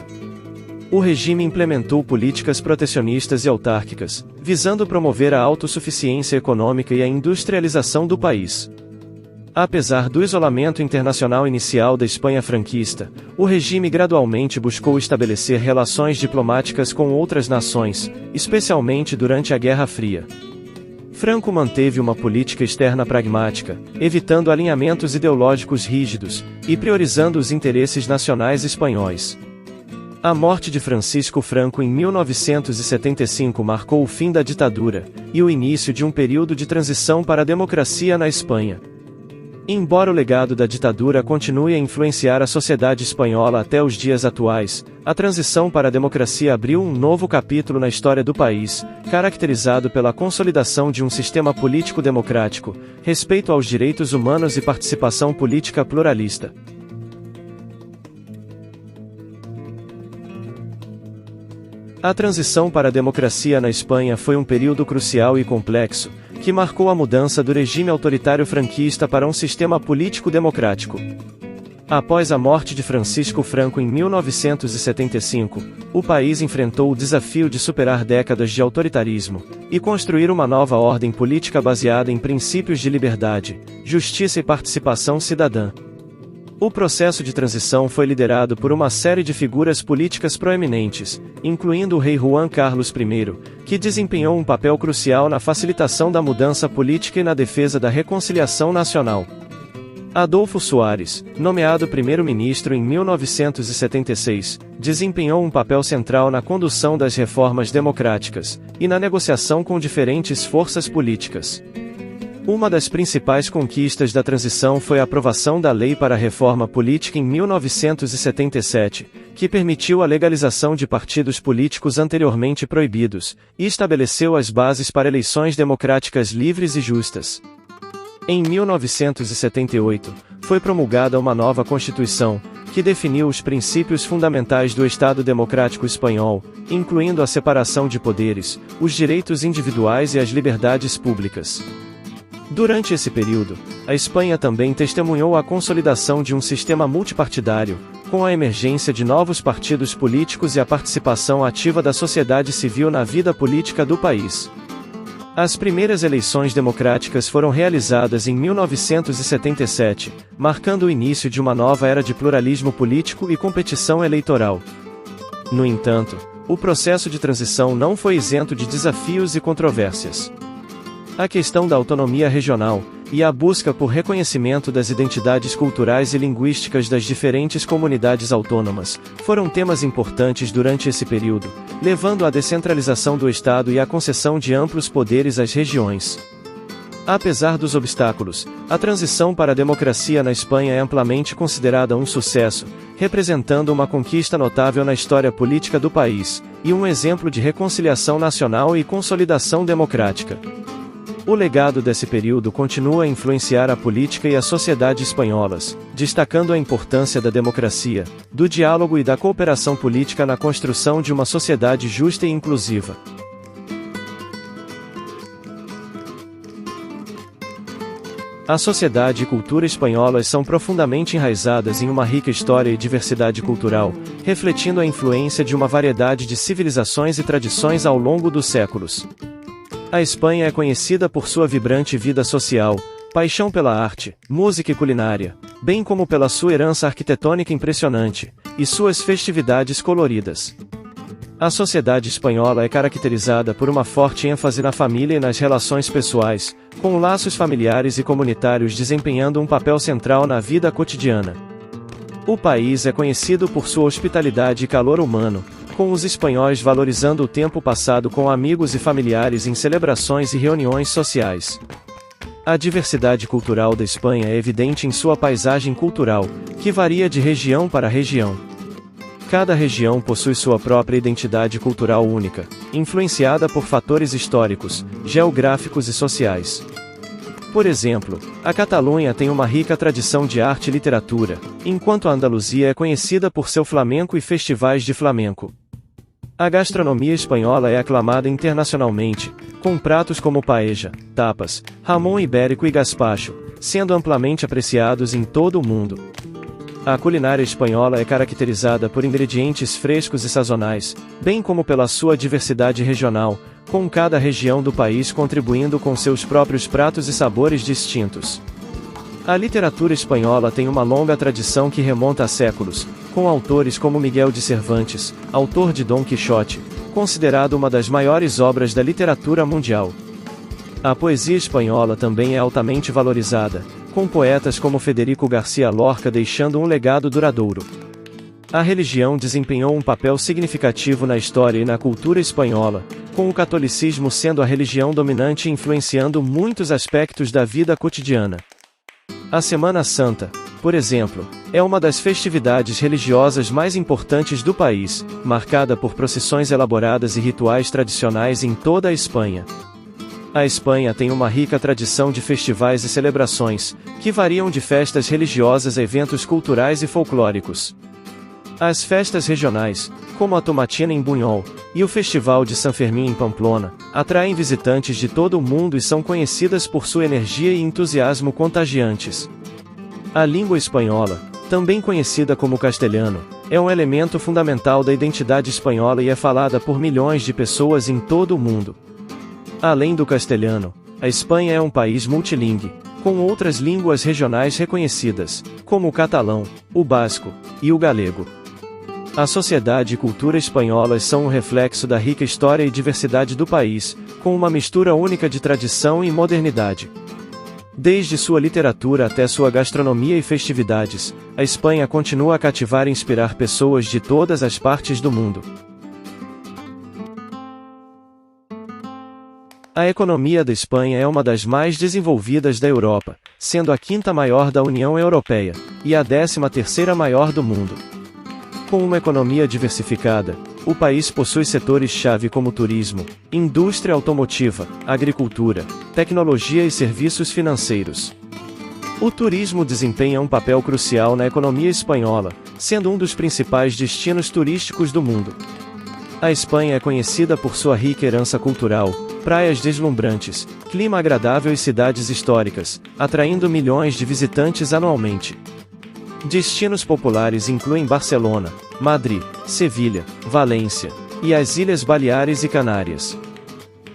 O regime implementou políticas protecionistas e autárquicas, visando promover a autossuficiência econômica e a industrialização do país. Apesar do isolamento internacional inicial da Espanha franquista, o regime gradualmente buscou estabelecer relações diplomáticas com outras nações, especialmente durante a Guerra Fria. Franco manteve uma política externa pragmática, evitando alinhamentos ideológicos rígidos, e priorizando os interesses nacionais espanhóis. A morte de Francisco Franco em 1975 marcou o fim da ditadura, e o início de um período de transição para a democracia na Espanha. Embora o legado da ditadura continue a influenciar a sociedade espanhola até os dias atuais, a transição para a democracia abriu um novo capítulo na história do país, caracterizado pela consolidação de um sistema político democrático, respeito aos direitos humanos e participação política pluralista. A transição para a democracia na Espanha foi um período crucial e complexo, que marcou a mudança do regime autoritário franquista para um sistema político democrático. Após a morte de Francisco Franco em 1975, o país enfrentou o desafio de superar décadas de autoritarismo e construir uma nova ordem política baseada em princípios de liberdade, justiça e participação cidadã. O processo de transição foi liderado por uma série de figuras políticas proeminentes, incluindo o rei Juan Carlos I, que desempenhou um papel crucial na facilitação da mudança política e na defesa da reconciliação nacional. Adolfo Suárez, nomeado primeiro-ministro em 1976, desempenhou um papel central na condução das reformas democráticas e na negociação com diferentes forças políticas. Uma das principais conquistas da transição foi a aprovação da Lei para a Reforma Política em 1977, que permitiu a legalização de partidos políticos anteriormente proibidos, e estabeleceu as bases para eleições democráticas livres e justas. Em 1978, foi promulgada uma nova Constituição, que definiu os princípios fundamentais do Estado Democrático Espanhol, incluindo a separação de poderes, os direitos individuais e as liberdades públicas. Durante esse período, a Espanha também testemunhou a consolidação de um sistema multipartidário, com a emergência de novos partidos políticos e a participação ativa da sociedade civil na vida política do país. As primeiras eleições democráticas foram realizadas em 1977, marcando o início de uma nova era de pluralismo político e competição eleitoral. No entanto, o processo de transição não foi isento de desafios e controvérsias. A questão da autonomia regional, e a busca por reconhecimento das identidades culturais e linguísticas das diferentes comunidades autônomas, foram temas importantes durante esse período, levando à descentralização do Estado e à concessão de amplos poderes às regiões. Apesar dos obstáculos, a transição para a democracia na Espanha é amplamente considerada um sucesso, representando uma conquista notável na história política do país, e um exemplo de reconciliação nacional e consolidação democrática. O legado desse período continua a influenciar a política e a sociedade espanholas, destacando a importância da democracia, do diálogo e da cooperação política na construção de uma sociedade justa e inclusiva. A sociedade e cultura espanholas são profundamente enraizadas em uma rica história e diversidade cultural, refletindo a influência de uma variedade de civilizações e tradições ao longo dos séculos. A Espanha é conhecida por sua vibrante vida social, paixão pela arte, música e culinária, bem como pela sua herança arquitetônica impressionante, e suas festividades coloridas. A sociedade espanhola é caracterizada por uma forte ênfase na família e nas relações pessoais, com laços familiares e comunitários desempenhando um papel central na vida cotidiana. O país é conhecido por sua hospitalidade e calor humano, com os espanhóis valorizando o tempo passado com amigos e familiares em celebrações e reuniões sociais. A diversidade cultural da Espanha é evidente em sua paisagem cultural, que varia de região para região. Cada região possui sua própria identidade cultural única, influenciada por fatores históricos, geográficos e sociais. Por exemplo, a Catalunha tem uma rica tradição de arte e literatura, enquanto a Andaluzia é conhecida por seu flamenco e festivais de flamenco. A gastronomia espanhola é aclamada internacionalmente, com pratos como paella, tapas, jamón ibérico e gazpacho, sendo amplamente apreciados em todo o mundo. A culinária espanhola é caracterizada por ingredientes frescos e sazonais, bem como pela sua diversidade regional, com cada região do país contribuindo com seus próprios pratos e sabores distintos. A literatura espanhola tem uma longa tradição que remonta a séculos, com autores como Miguel de Cervantes, autor de Dom Quixote, considerado uma das maiores obras da literatura mundial. A poesia espanhola também é altamente valorizada, com poetas como Federico García Lorca deixando um legado duradouro. A religião desempenhou um papel significativo na história e na cultura espanhola, com o catolicismo sendo a religião dominante e influenciando muitos aspectos da vida cotidiana. A Semana Santa, por exemplo, é uma das festividades religiosas mais importantes do país, marcada por procissões elaboradas e rituais tradicionais em toda a Espanha. A Espanha tem uma rica tradição de festivais e celebrações, que variam de festas religiosas a eventos culturais e folclóricos. As festas regionais, como a Tomatina em Buñol, e o Festival de San Fermín em Pamplona, atraem visitantes de todo o mundo e são conhecidas por sua energia e entusiasmo contagiantes. A língua espanhola, também conhecida como castelhano, é um elemento fundamental da identidade espanhola e é falada por milhões de pessoas em todo o mundo. Além do castelhano, a Espanha é um país multilingüe, com outras línguas regionais reconhecidas, como o catalão, o basco e o galego. A sociedade e cultura espanholas são um reflexo da rica história e diversidade do país, com uma mistura única de tradição e modernidade. Desde sua literatura até sua gastronomia e festividades, a Espanha continua a cativar e inspirar pessoas de todas as partes do mundo. A economia da Espanha é uma das mais desenvolvidas da Europa, sendo a quinta maior da União Europeia, e a 13ª maior do mundo. Com uma economia diversificada, o país possui setores-chave como turismo, indústria automotiva, agricultura, tecnologia e serviços financeiros. O turismo desempenha um papel crucial na economia espanhola, sendo um dos principais destinos turísticos do mundo. A Espanha é conhecida por sua rica herança cultural, praias deslumbrantes, clima agradável e cidades históricas, atraindo milhões de visitantes anualmente. Destinos populares incluem Barcelona, Madrid, Sevilha, Valência, e as Ilhas Baleares e Canárias.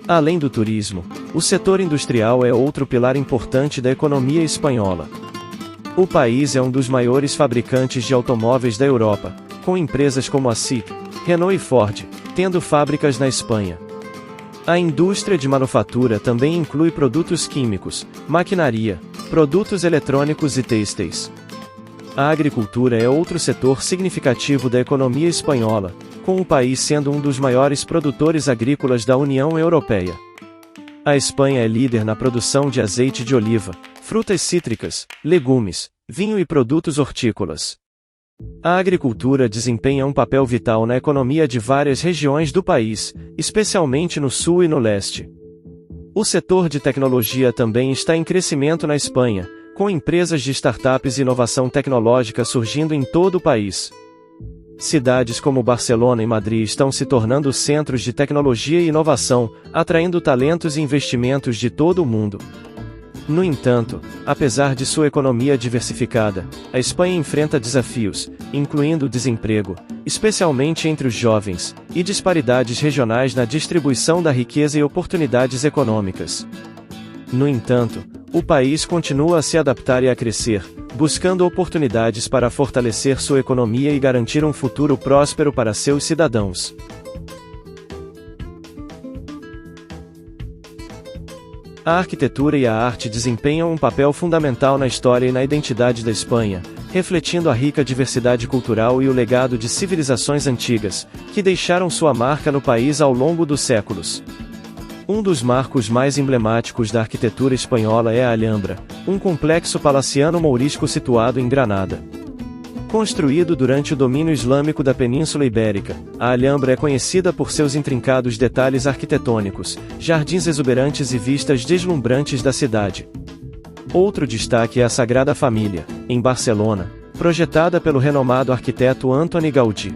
Além do turismo, O setor industrial é outro pilar importante da economia espanhola. O país é um dos maiores fabricantes de automóveis da Europa, com empresas como a SIC, Renault e Ford, tendo fábricas na Espanha. A indústria de manufatura também inclui produtos químicos, maquinaria, produtos eletrônicos e têxteis. A agricultura é outro setor significativo da economia espanhola, com o país sendo um dos maiores produtores agrícolas da União Europeia. A Espanha é líder na produção de azeite de oliva, frutas cítricas, legumes, vinho e produtos hortícolas. A agricultura desempenha um papel vital na economia de várias regiões do país, especialmente no sul e no leste. O setor de tecnologia também está em crescimento na Espanha, com empresas de startups e inovação tecnológica surgindo em todo o país. Cidades como Barcelona e Madrid estão se tornando centros de tecnologia e inovação, atraindo talentos e investimentos de todo o mundo. No entanto, apesar de sua economia diversificada, a Espanha enfrenta desafios, incluindo desemprego, especialmente entre os jovens, e disparidades regionais na distribuição da riqueza e oportunidades econômicas. No entanto, o país continua a se adaptar e a crescer, buscando oportunidades para fortalecer sua economia e garantir um futuro próspero para seus cidadãos. A arquitetura e a arte desempenham um papel fundamental na história e na identidade da Espanha, refletindo a rica diversidade cultural e o legado de civilizações antigas, que deixaram sua marca no país ao longo dos séculos. Um dos marcos mais emblemáticos da arquitetura espanhola é a Alhambra, um complexo palaciano mourisco situado em Granada. Construído durante o domínio islâmico da Península Ibérica, a Alhambra é conhecida por seus intrincados detalhes arquitetônicos, jardins exuberantes e vistas deslumbrantes da cidade. Outro destaque é a Sagrada Família, em Barcelona, projetada pelo renomado arquiteto Antoni Gaudí.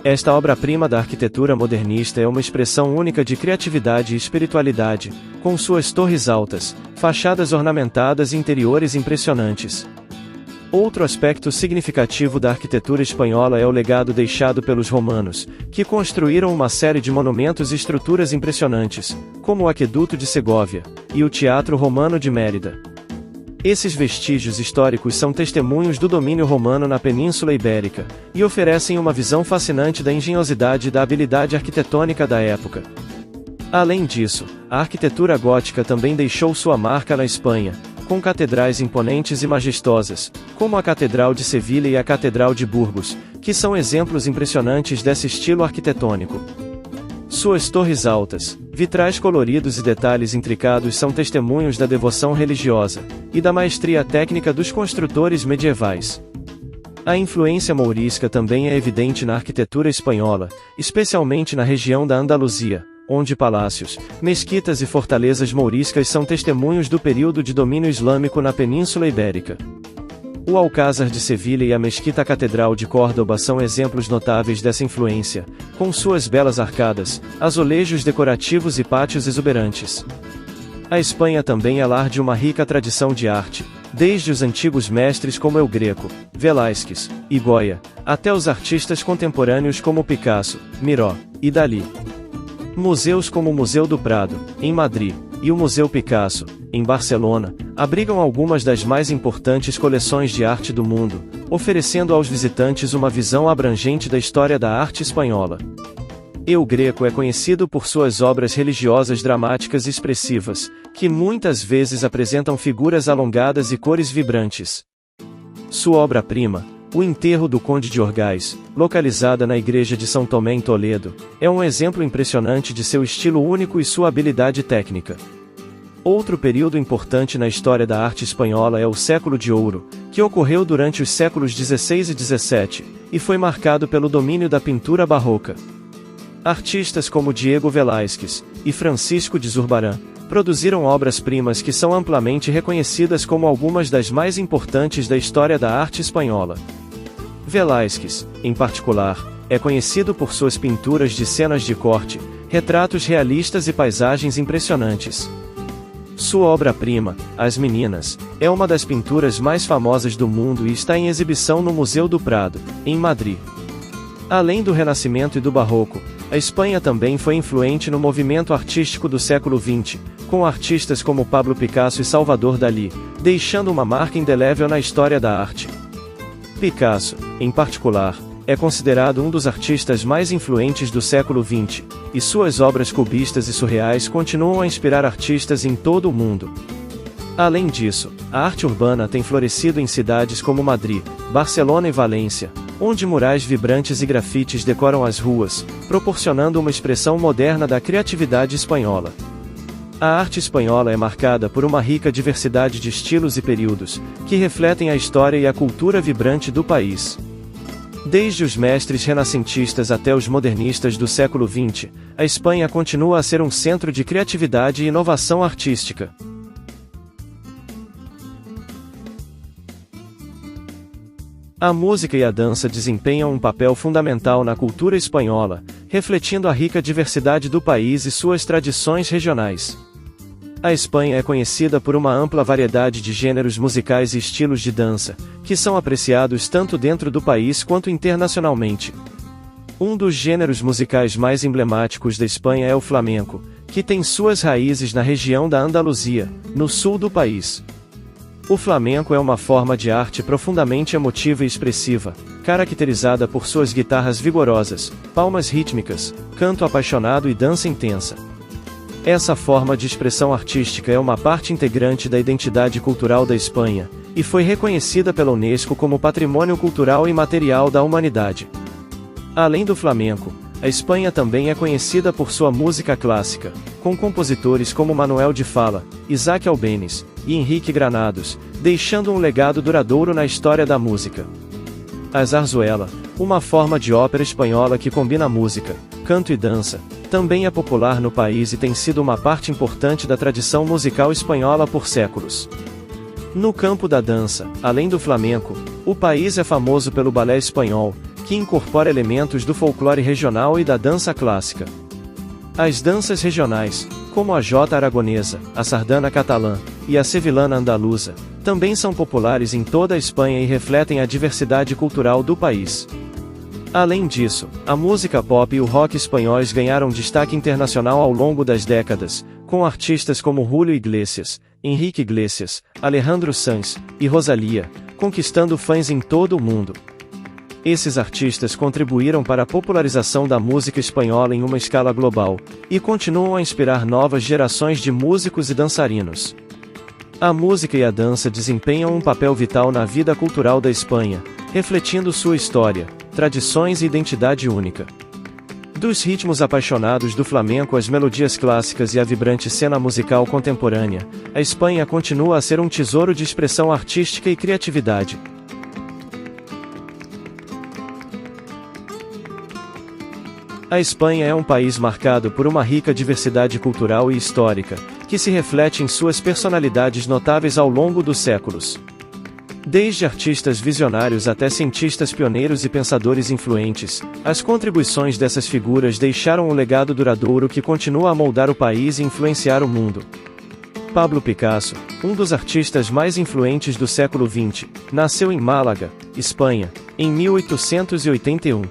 Esta obra-prima da arquitetura modernista é uma expressão única de criatividade e espiritualidade, com suas torres altas, fachadas ornamentadas e interiores impressionantes. Outro aspecto significativo da arquitetura espanhola é o legado deixado pelos romanos, que construíram uma série de monumentos e estruturas impressionantes, como o Aqueduto de Segóvia e o Teatro Romano de Mérida. Esses vestígios históricos são testemunhos do domínio romano na Península Ibérica, e oferecem uma visão fascinante da engenhosidade e da habilidade arquitetônica da época. Além disso, a arquitetura gótica também deixou sua marca na Espanha, com catedrais imponentes e majestosas, como a Catedral de Sevilha e a Catedral de Burgos, que são exemplos impressionantes desse estilo arquitetônico. Suas torres altas, vitrais coloridos e detalhes intricados são testemunhos da devoção religiosa e da maestria técnica dos construtores medievais. A influência mourisca também é evidente na arquitetura espanhola, especialmente na região da Andaluzia, onde palácios, mesquitas e fortalezas mouriscas são testemunhos do período de domínio islâmico na Península Ibérica. O Alcázar de Sevilha e a Mesquita Catedral de Córdoba são exemplos notáveis dessa influência, com suas belas arcadas, azulejos decorativos e pátios exuberantes. A Espanha também é lar de uma rica tradição de arte, desde os antigos mestres como El Greco, Velázquez e Goya, até os artistas contemporâneos como Picasso, Miró e Dalí. Museus como o Museu do Prado, em Madrid, e o Museu Picasso, em Barcelona, abrigam algumas das mais importantes coleções de arte do mundo, oferecendo aos visitantes uma visão abrangente da história da arte espanhola. El Greco é conhecido por suas obras religiosas dramáticas e expressivas, que muitas vezes apresentam figuras alongadas e cores vibrantes. Sua obra-prima, O Enterro do Conde de Orgaz, localizada na Igreja de São Tomé em Toledo, é um exemplo impressionante de seu estilo único e sua habilidade técnica. Outro período importante na história da arte espanhola é o Século de Ouro, que ocorreu durante os séculos XVI e XVII, e foi marcado pelo domínio da pintura barroca. Artistas como Diego Velázquez e Francisco de Zurbarán produziram obras-primas que são amplamente reconhecidas como algumas das mais importantes da história da arte espanhola. Velázquez, em particular, é conhecido por suas pinturas de cenas de corte, retratos realistas e paisagens impressionantes. Sua obra-prima, As Meninas, é uma das pinturas mais famosas do mundo e está em exibição no Museu do Prado, em Madrid. Além do Renascimento e do Barroco, a Espanha também foi influente no movimento artístico do século XX, com artistas como Pablo Picasso e Salvador Dalí, deixando uma marca indelével na história da arte. Picasso, em particular, é considerado um dos artistas mais influentes do século XX, e suas obras cubistas e surreais continuam a inspirar artistas em todo o mundo. Além disso, a arte urbana tem florescido em cidades como Madrid, Barcelona e Valência, onde murais vibrantes e grafites decoram as ruas, proporcionando uma expressão moderna da criatividade espanhola. A arte espanhola é marcada por uma rica diversidade de estilos e períodos, que refletem a história e a cultura vibrante do país. Desde os mestres renascentistas até os modernistas do século XX, a Espanha continua a ser um centro de criatividade e inovação artística. A música e a dança desempenham um papel fundamental na cultura espanhola, refletindo a rica diversidade do país e suas tradições regionais. A Espanha é conhecida por uma ampla variedade de gêneros musicais e estilos de dança, que são apreciados tanto dentro do país quanto internacionalmente. Um dos gêneros musicais mais emblemáticos da Espanha é o flamenco, que tem suas raízes na região da Andaluzia, no sul do país. O flamenco é uma forma de arte profundamente emotiva e expressiva, caracterizada por suas guitarras vigorosas, palmas rítmicas, canto apaixonado e dança intensa. Essa forma de expressão artística é uma parte integrante da identidade cultural da Espanha, e foi reconhecida pela Unesco como Patrimônio Cultural Imaterial da Humanidade. Além do flamenco, a Espanha também é conhecida por sua música clássica, com compositores como Manuel de Falla, Isaac Albéniz e Henrique Granados, deixando um legado duradouro na história da música. A zarzuela, uma forma de ópera espanhola que combina música, canto e dança, também é popular no país e tem sido uma parte importante da tradição musical espanhola por séculos. No campo da dança, além do flamenco, o país é famoso pelo balé espanhol, que incorpora elementos do folclore regional e da dança clássica. As danças regionais, como a jota aragonesa, a sardana catalã e a sevillana andaluza, também são populares em toda a Espanha e refletem a diversidade cultural do país. Além disso, a música pop e o rock espanhóis ganharam destaque internacional ao longo das décadas, com artistas como Julio Iglesias, Enrique Iglesias, Alejandro Sanz e Rosalía, conquistando fãs em todo o mundo. Esses artistas contribuíram para a popularização da música espanhola em uma escala global, e continuam a inspirar novas gerações de músicos e dançarinos. A música e a dança desempenham um papel vital na vida cultural da Espanha, refletindo sua história, tradições e identidade única. Dos ritmos apaixonados do flamenco às melodias clássicas e à vibrante cena musical contemporânea, a Espanha continua a ser um tesouro de expressão artística e criatividade. A Espanha é um país marcado por uma rica diversidade cultural e histórica, que se reflete em suas personalidades notáveis ao longo dos séculos. Desde artistas visionários até cientistas pioneiros e pensadores influentes, as contribuições dessas figuras deixaram um legado duradouro que continua a moldar o país e influenciar o mundo. Pablo Picasso, um dos artistas mais influentes do século XX, nasceu em Málaga, Espanha, em 1881.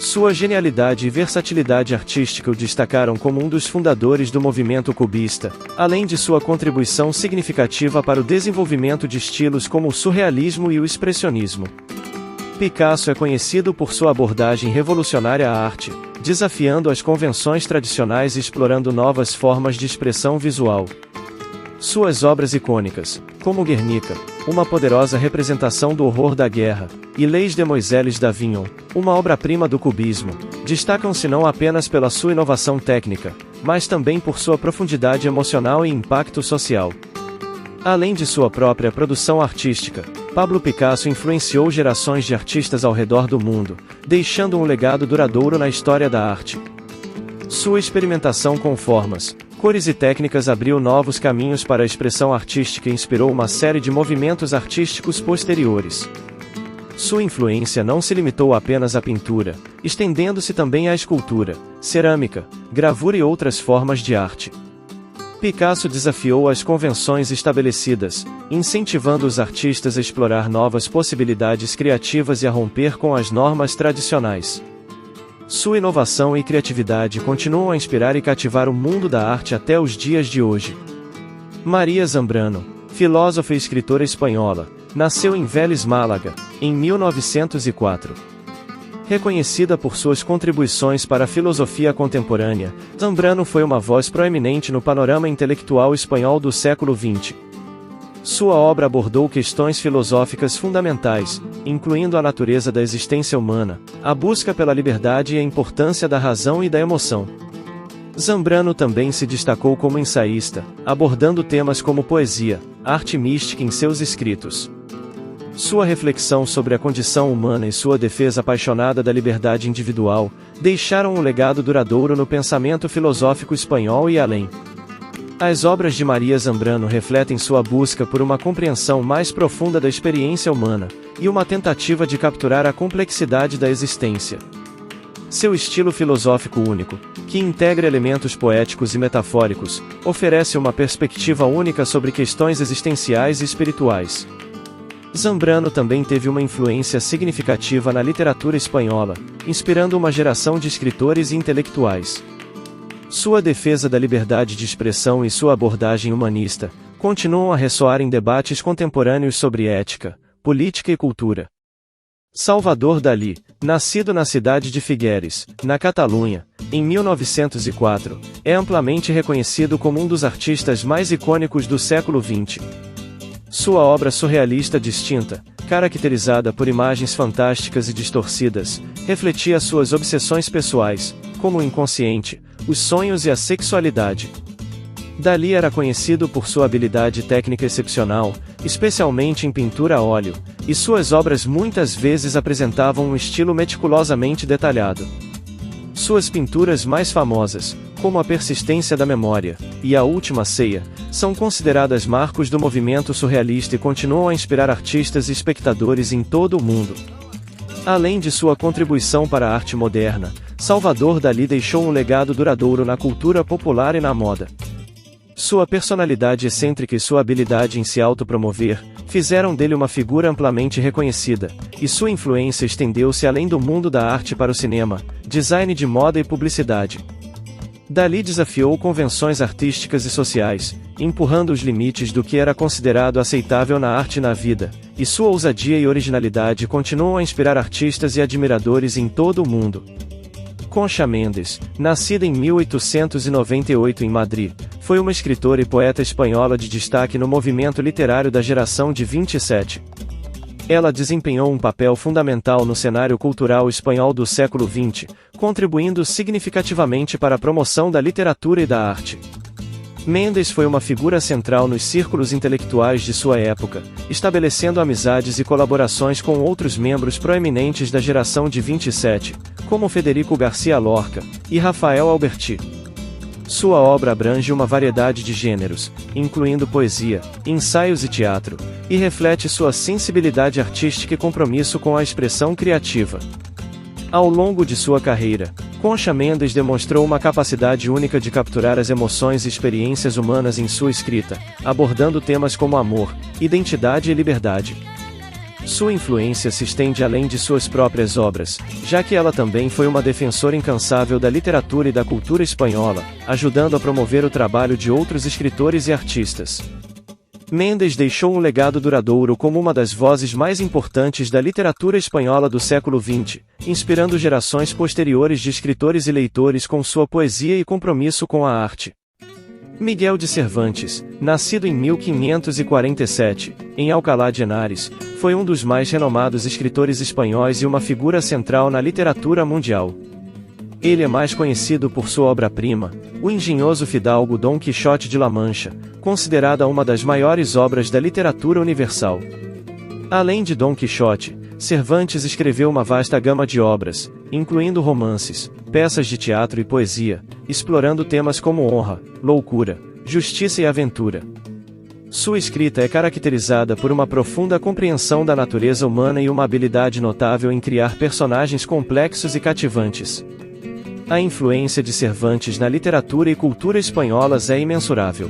Sua genialidade e versatilidade artística o destacaram como um dos fundadores do movimento cubista, além de sua contribuição significativa para o desenvolvimento de estilos como o surrealismo e o expressionismo. Picasso é conhecido por sua abordagem revolucionária à arte, desafiando as convenções tradicionais e explorando novas formas de expressão visual. Suas obras icônicas, como Guernica, uma poderosa representação do horror da guerra, e Leis de Moisés d'Avignon, uma obra-prima do cubismo, destacam-se não apenas pela sua inovação técnica, mas também por sua profundidade emocional e impacto social. Além de sua própria produção artística, Pablo Picasso influenciou gerações de artistas ao redor do mundo, deixando um legado duradouro na história da arte. Sua experimentação com formas, cores e técnicas abriu novos caminhos para a expressão artística e inspirou uma série de movimentos artísticos posteriores. Sua influência não se limitou apenas à pintura, estendendo-se também à escultura, cerâmica, gravura e outras formas de arte. Picasso desafiou as convenções estabelecidas, incentivando os artistas a explorar novas possibilidades criativas e a romper com as normas tradicionais. Sua inovação e criatividade continuam a inspirar e cativar o mundo da arte até os dias de hoje. Maria Zambrano, filósofa e escritora espanhola, nasceu em Vélez, Málaga, em 1904. Reconhecida por suas contribuições para a filosofia contemporânea, Zambrano foi uma voz proeminente no panorama intelectual espanhol do século XX. Sua obra abordou questões filosóficas fundamentais, incluindo a natureza da existência humana, a busca pela liberdade e a importância da razão e da emoção. Zambrano também se destacou como ensaísta, abordando temas como poesia, arte mística em seus escritos. Sua reflexão sobre a condição humana e sua defesa apaixonada da liberdade individual deixaram um legado duradouro no pensamento filosófico espanhol e além. As obras de Maria Zambrano refletem sua busca por uma compreensão mais profunda da experiência humana, e uma tentativa de capturar a complexidade da existência. Seu estilo filosófico único, que integra elementos poéticos e metafóricos, oferece uma perspectiva única sobre questões existenciais e espirituais. Zambrano também teve uma influência significativa na literatura espanhola, inspirando uma geração de escritores e intelectuais. Sua defesa da liberdade de expressão e sua abordagem humanista continuam a ressoar em debates contemporâneos sobre ética, política e cultura. Salvador Dalí, nascido na cidade de Figueres, na Catalunha, em 1904, é amplamente reconhecido como um dos artistas mais icônicos do século XX. Sua obra surrealista distinta, caracterizada por imagens fantásticas e distorcidas, refletia suas obsessões pessoais, como o inconsciente, os sonhos e a sexualidade. Dalí era conhecido por sua habilidade técnica excepcional, especialmente em pintura a óleo, e suas obras muitas vezes apresentavam um estilo meticulosamente detalhado. Suas pinturas mais famosas, como A Persistência da Memória e A Última Ceia, são consideradas marcos do movimento surrealista e continuam a inspirar artistas e espectadores em todo o mundo. Além de sua contribuição para a arte moderna, Salvador Dalí deixou um legado duradouro na cultura popular e na moda. Sua personalidade excêntrica e sua habilidade em se autopromover fizeram dele uma figura amplamente reconhecida, e sua influência estendeu-se além do mundo da arte para o cinema, design de moda e publicidade. Dalí desafiou convenções artísticas e sociais, empurrando os limites do que era considerado aceitável na arte e na vida, e sua ousadia e originalidade continuam a inspirar artistas e admiradores em todo o mundo. Concha Mendes, nascida em 1898 em Madrid, foi uma escritora e poeta espanhola de destaque no movimento literário da geração de 27. Ela desempenhou um papel fundamental no cenário cultural espanhol do século XX, contribuindo significativamente para a promoção da literatura e da arte. Mendes foi uma figura central nos círculos intelectuais de sua época, estabelecendo amizades e colaborações com outros membros proeminentes da geração de 27, como Federico García Lorca e Rafael Alberti. Sua obra abrange uma variedade de gêneros, incluindo poesia, ensaios e teatro, e reflete sua sensibilidade artística e compromisso com a expressão criativa. Ao longo de sua carreira, Concha Mendes demonstrou uma capacidade única de capturar as emoções e experiências humanas em sua escrita, abordando temas como amor, identidade e liberdade. Sua influência se estende além de suas próprias obras, já que ela também foi uma defensora incansável da literatura e da cultura espanhola, ajudando a promover o trabalho de outros escritores e artistas. Mendes deixou um legado duradouro como uma das vozes mais importantes da literatura espanhola do século XX, inspirando gerações posteriores de escritores e leitores com sua poesia e compromisso com a arte. Miguel de Cervantes, nascido em 1547, em Alcalá de Henares, foi um dos mais renomados escritores espanhóis e uma figura central na literatura mundial. Ele é mais conhecido por sua obra-prima, o engenhoso fidalgo Dom Quixote de La Mancha, considerada uma das maiores obras da literatura universal. Além de Dom Quixote, Cervantes escreveu uma vasta gama de obras, incluindo romances, peças de teatro e poesia, explorando temas como honra, loucura, justiça e aventura. Sua escrita é caracterizada por uma profunda compreensão da natureza humana e uma habilidade notável em criar personagens complexos e cativantes. A influência de Cervantes na literatura e cultura espanholas é imensurável.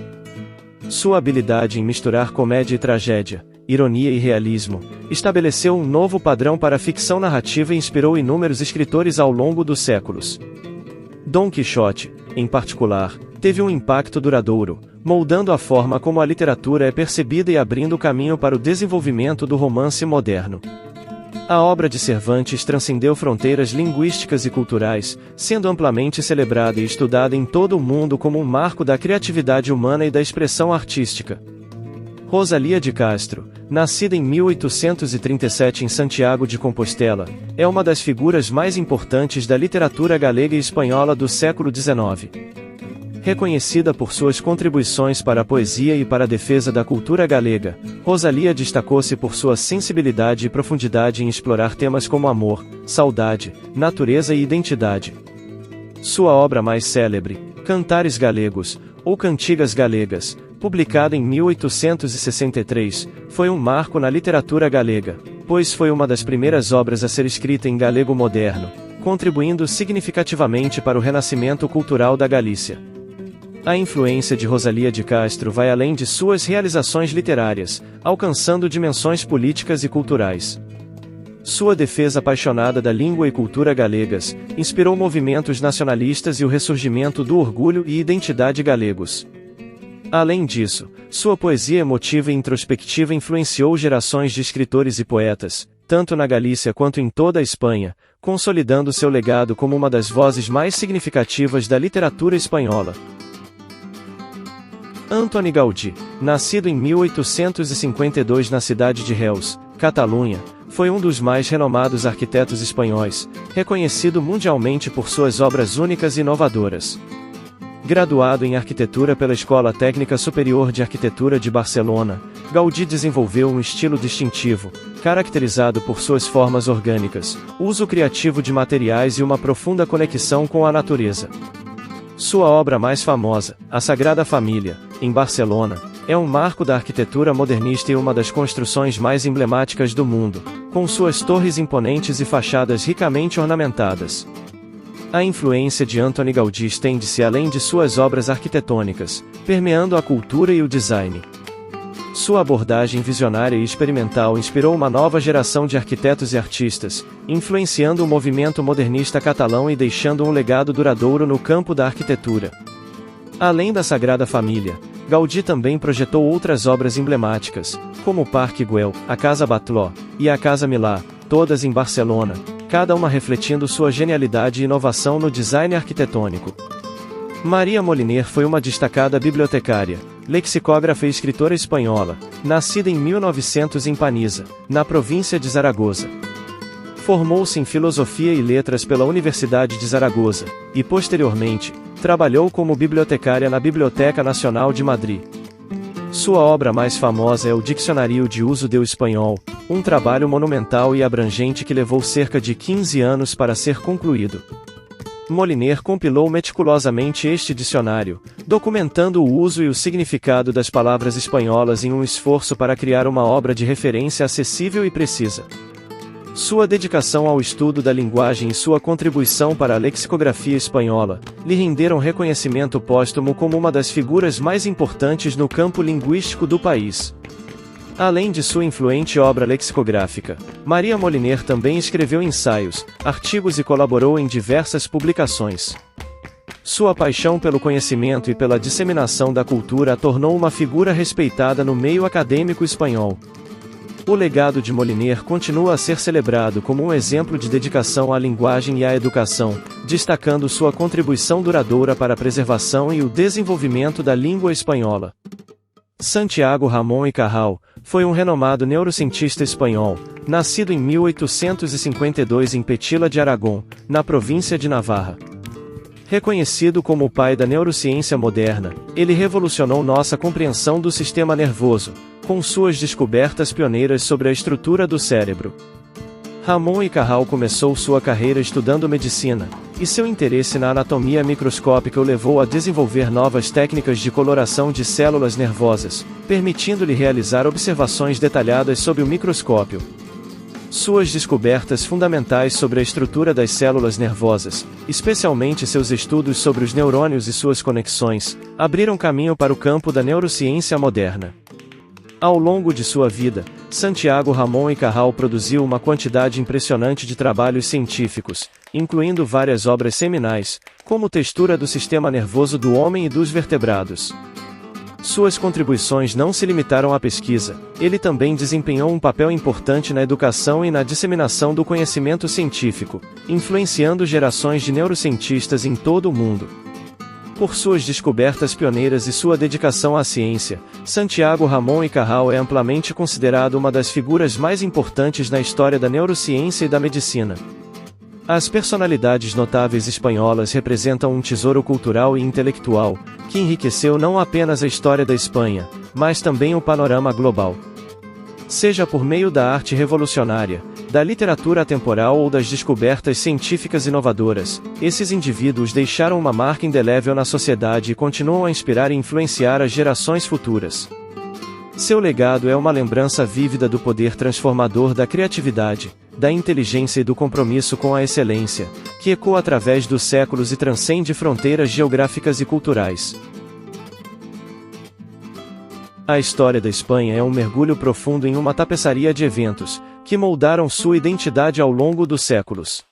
Sua habilidade em misturar comédia e tragédia, ironia e realismo, estabeleceu um novo padrão para a ficção narrativa e inspirou inúmeros escritores ao longo dos séculos. Dom Quixote, em particular, teve um impacto duradouro, moldando a forma como a literatura é percebida e abrindo caminho para o desenvolvimento do romance moderno. A obra de Cervantes transcendeu fronteiras linguísticas e culturais, sendo amplamente celebrada e estudada em todo o mundo como um marco da criatividade humana e da expressão artística. Rosalía de Castro, nascida em 1837 em Santiago de Compostela, é uma das figuras mais importantes da literatura galega e espanhola do século XIX. Reconhecida por suas contribuições para a poesia e para a defesa da cultura galega, Rosalía destacou-se por sua sensibilidade e profundidade em explorar temas como amor, saudade, natureza e identidade. Sua obra mais célebre, Cantares Galegos, ou Cantigas Galegas, publicada em 1863, foi um marco na literatura galega, pois foi uma das primeiras obras a ser escrita em galego moderno, contribuindo significativamente para o renascimento cultural da Galícia. A influência de Rosalía de Castro vai além de suas realizações literárias, alcançando dimensões políticas e culturais. Sua defesa apaixonada da língua e cultura galegas, inspirou movimentos nacionalistas e o ressurgimento do orgulho e identidade galegos. Além disso, sua poesia emotiva e introspectiva influenciou gerações de escritores e poetas, tanto na Galícia quanto em toda a Espanha, consolidando seu legado como uma das vozes mais significativas da literatura espanhola. Antoni Gaudí, nascido em 1852 na cidade de Reus, Catalunha, foi um dos mais renomados arquitetos espanhóis, reconhecido mundialmente por suas obras únicas e inovadoras. Graduado em arquitetura pela Escola Técnica Superior de Arquitetura de Barcelona, Gaudí desenvolveu um estilo distintivo, caracterizado por suas formas orgânicas, uso criativo de materiais e uma profunda conexão com a natureza. Sua obra mais famosa, A Sagrada Família, em Barcelona, é um marco da arquitetura modernista e uma das construções mais emblemáticas do mundo, com suas torres imponentes e fachadas ricamente ornamentadas. A influência de Antoni Gaudí estende-se além de suas obras arquitetônicas, permeando a cultura e o design. Sua abordagem visionária e experimental inspirou uma nova geração de arquitetos e artistas, influenciando o movimento modernista catalão e deixando um legado duradouro no campo da arquitetura. Além da Sagrada Família, Gaudí também projetou outras obras emblemáticas, como o Parque Güell, a Casa Batlló e a Casa Milà, todas em Barcelona, cada uma refletindo sua genialidade e inovação no design arquitetônico. Maria Moliner foi uma destacada bibliotecária, lexicógrafa e escritora espanhola, nascida em 1900 em Paniza, na província de Zaragoza. Formou-se em Filosofia e Letras pela Universidade de Zaragoza, e posteriormente, trabalhou como bibliotecária na Biblioteca Nacional de Madrid. Sua obra mais famosa é o Dicionário de Uso do Espanhol, um trabalho monumental e abrangente que levou cerca de 15 anos para ser concluído. Moliner compilou meticulosamente este dicionário, documentando o uso e o significado das palavras espanholas em um esforço para criar uma obra de referência acessível e precisa. Sua dedicação ao estudo da linguagem e sua contribuição para a lexicografia espanhola lhe renderam reconhecimento póstumo como uma das figuras mais importantes no campo linguístico do país. Além de sua influente obra lexicográfica, Maria Moliner também escreveu ensaios, artigos e colaborou em diversas publicações. Sua paixão pelo conhecimento e pela disseminação da cultura a tornou uma figura respeitada no meio acadêmico espanhol. O legado de Moliner continua a ser celebrado como um exemplo de dedicação à linguagem e à educação, destacando sua contribuição duradoura para a preservação e o desenvolvimento da língua espanhola. Santiago Ramón y Cajal foi um renomado neurocientista espanhol, nascido em 1852 em Petila de Aragón, na província de Navarra. Reconhecido como o pai da neurociência moderna, ele revolucionou nossa compreensão do sistema nervoso, com suas descobertas pioneiras sobre a estrutura do cérebro. Ramón y Cajal começou sua carreira estudando medicina, e seu interesse na anatomia microscópica o levou a desenvolver novas técnicas de coloração de células nervosas, permitindo-lhe realizar observações detalhadas sob o microscópio. Suas descobertas fundamentais sobre a estrutura das células nervosas, especialmente seus estudos sobre os neurônios e suas conexões, abriram caminho para o campo da neurociência moderna. Ao longo de sua vida, Santiago Ramón y Cajal produziu uma quantidade impressionante de trabalhos científicos, incluindo várias obras seminais, como Textura do Sistema Nervoso do Homem e dos Vertebrados. Suas contribuições não se limitaram à pesquisa, ele também desempenhou um papel importante na educação e na disseminação do conhecimento científico, influenciando gerações de neurocientistas em todo o mundo. Por suas descobertas pioneiras e sua dedicação à ciência, Santiago Ramón y Cajal é amplamente considerado uma das figuras mais importantes na história da neurociência e da medicina. As personalidades notáveis espanholas representam um tesouro cultural e intelectual, que enriqueceu não apenas a história da Espanha, mas também o panorama global. Seja por meio da arte revolucionária, da literatura atemporal ou das descobertas científicas inovadoras, esses indivíduos deixaram uma marca indelével na sociedade e continuam a inspirar e influenciar as gerações futuras. Seu legado é uma lembrança vívida do poder transformador da criatividade, da inteligência e do compromisso com a excelência, que ecoa através dos séculos e transcende fronteiras geográficas e culturais. A história da Espanha é um mergulho profundo em uma tapeçaria de eventos, que moldaram sua identidade ao longo dos séculos.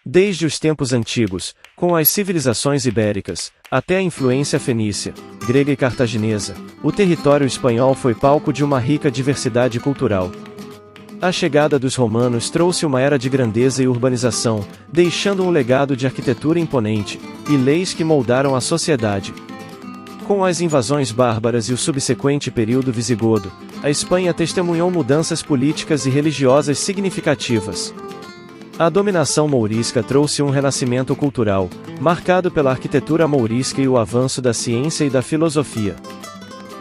Desde os tempos antigos, com as civilizações ibéricas, até a influência fenícia, grega e cartaginesa, o território espanhol foi palco de uma rica diversidade cultural. A chegada dos romanos trouxe uma era de grandeza e urbanização, deixando um legado de arquitetura imponente, e leis que moldaram a sociedade. Com as invasões bárbaras e o subsequente período visigodo, a Espanha testemunhou mudanças políticas e religiosas significativas. A dominação mourisca trouxe um renascimento cultural, marcado pela arquitetura mourisca e o avanço da ciência e da filosofia.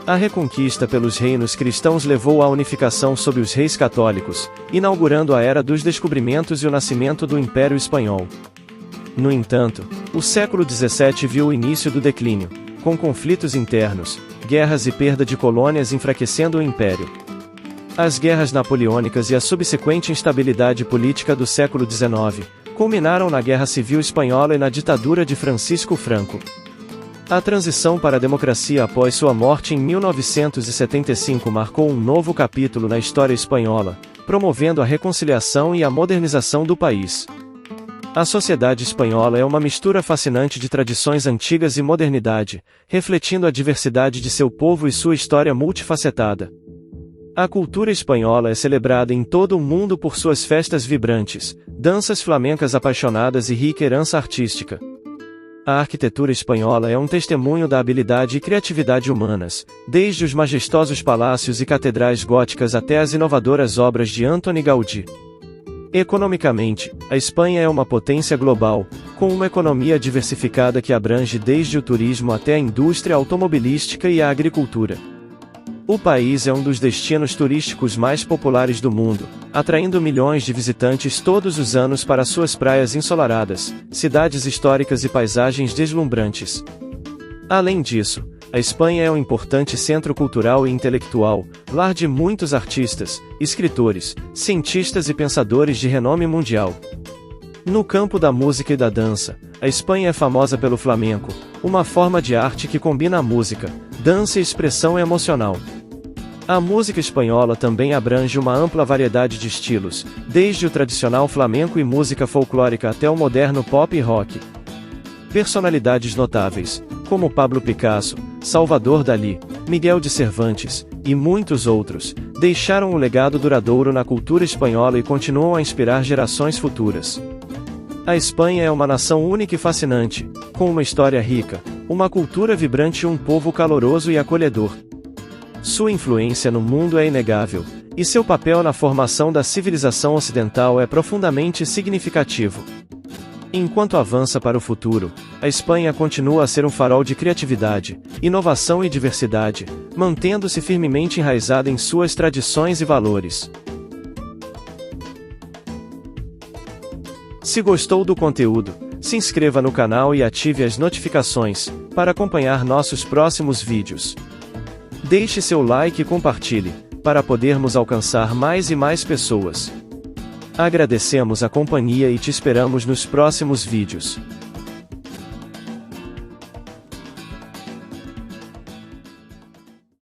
A reconquista pelos reinos cristãos levou à unificação sob os reis católicos, inaugurando a era dos descobrimentos e o nascimento do Império Espanhol. No entanto, o século XVII viu o início do declínio, com conflitos internos, guerras e perda de colônias enfraquecendo o império. As guerras napoleônicas e a subsequente instabilidade política do século XIX culminaram na Guerra Civil Espanhola e na ditadura de Francisco Franco. A transição para a democracia após sua morte em 1975 marcou um novo capítulo na história espanhola, promovendo a reconciliação e a modernização do país. A sociedade espanhola é uma mistura fascinante de tradições antigas e modernidade, refletindo a diversidade de seu povo e sua história multifacetada. A cultura espanhola é celebrada em todo o mundo por suas festas vibrantes, danças flamencas apaixonadas e rica herança artística. A arquitetura espanhola é um testemunho da habilidade e criatividade humanas, desde os majestosos palácios e catedrais góticas até as inovadoras obras de Antoni Gaudí. Economicamente, a Espanha é uma potência global, com uma economia diversificada que abrange desde o turismo até a indústria automobilística e a agricultura. O país é um dos destinos turísticos mais populares do mundo, atraindo milhões de visitantes todos os anos para suas praias ensolaradas, cidades históricas e paisagens deslumbrantes. Além disso, a Espanha é um importante centro cultural e intelectual, lar de muitos artistas, escritores, cientistas e pensadores de renome mundial. No campo da música e da dança, a Espanha é famosa pelo flamenco, uma forma de arte que combina a música, dança e expressão emocional. A música espanhola também abrange uma ampla variedade de estilos, desde o tradicional flamenco e música folclórica até o moderno pop e rock. Personalidades notáveis, como Pablo Picasso, Salvador Dalí, Miguel de Cervantes, e muitos outros, deixaram um legado duradouro na cultura espanhola e continuam a inspirar gerações futuras. A Espanha é uma nação única e fascinante, com uma história rica, uma cultura vibrante e um povo caloroso e acolhedor. Sua influência no mundo é inegável, e seu papel na formação da civilização ocidental é profundamente significativo. Enquanto avança para o futuro, a Espanha continua a ser um farol de criatividade, inovação e diversidade, mantendo-se firmemente enraizada em suas tradições e valores. Se gostou do conteúdo, se inscreva no canal e ative as notificações, para acompanhar nossos próximos vídeos. Deixe seu like e compartilhe, para podermos alcançar mais e mais pessoas. Agradecemos a companhia e te esperamos nos próximos vídeos.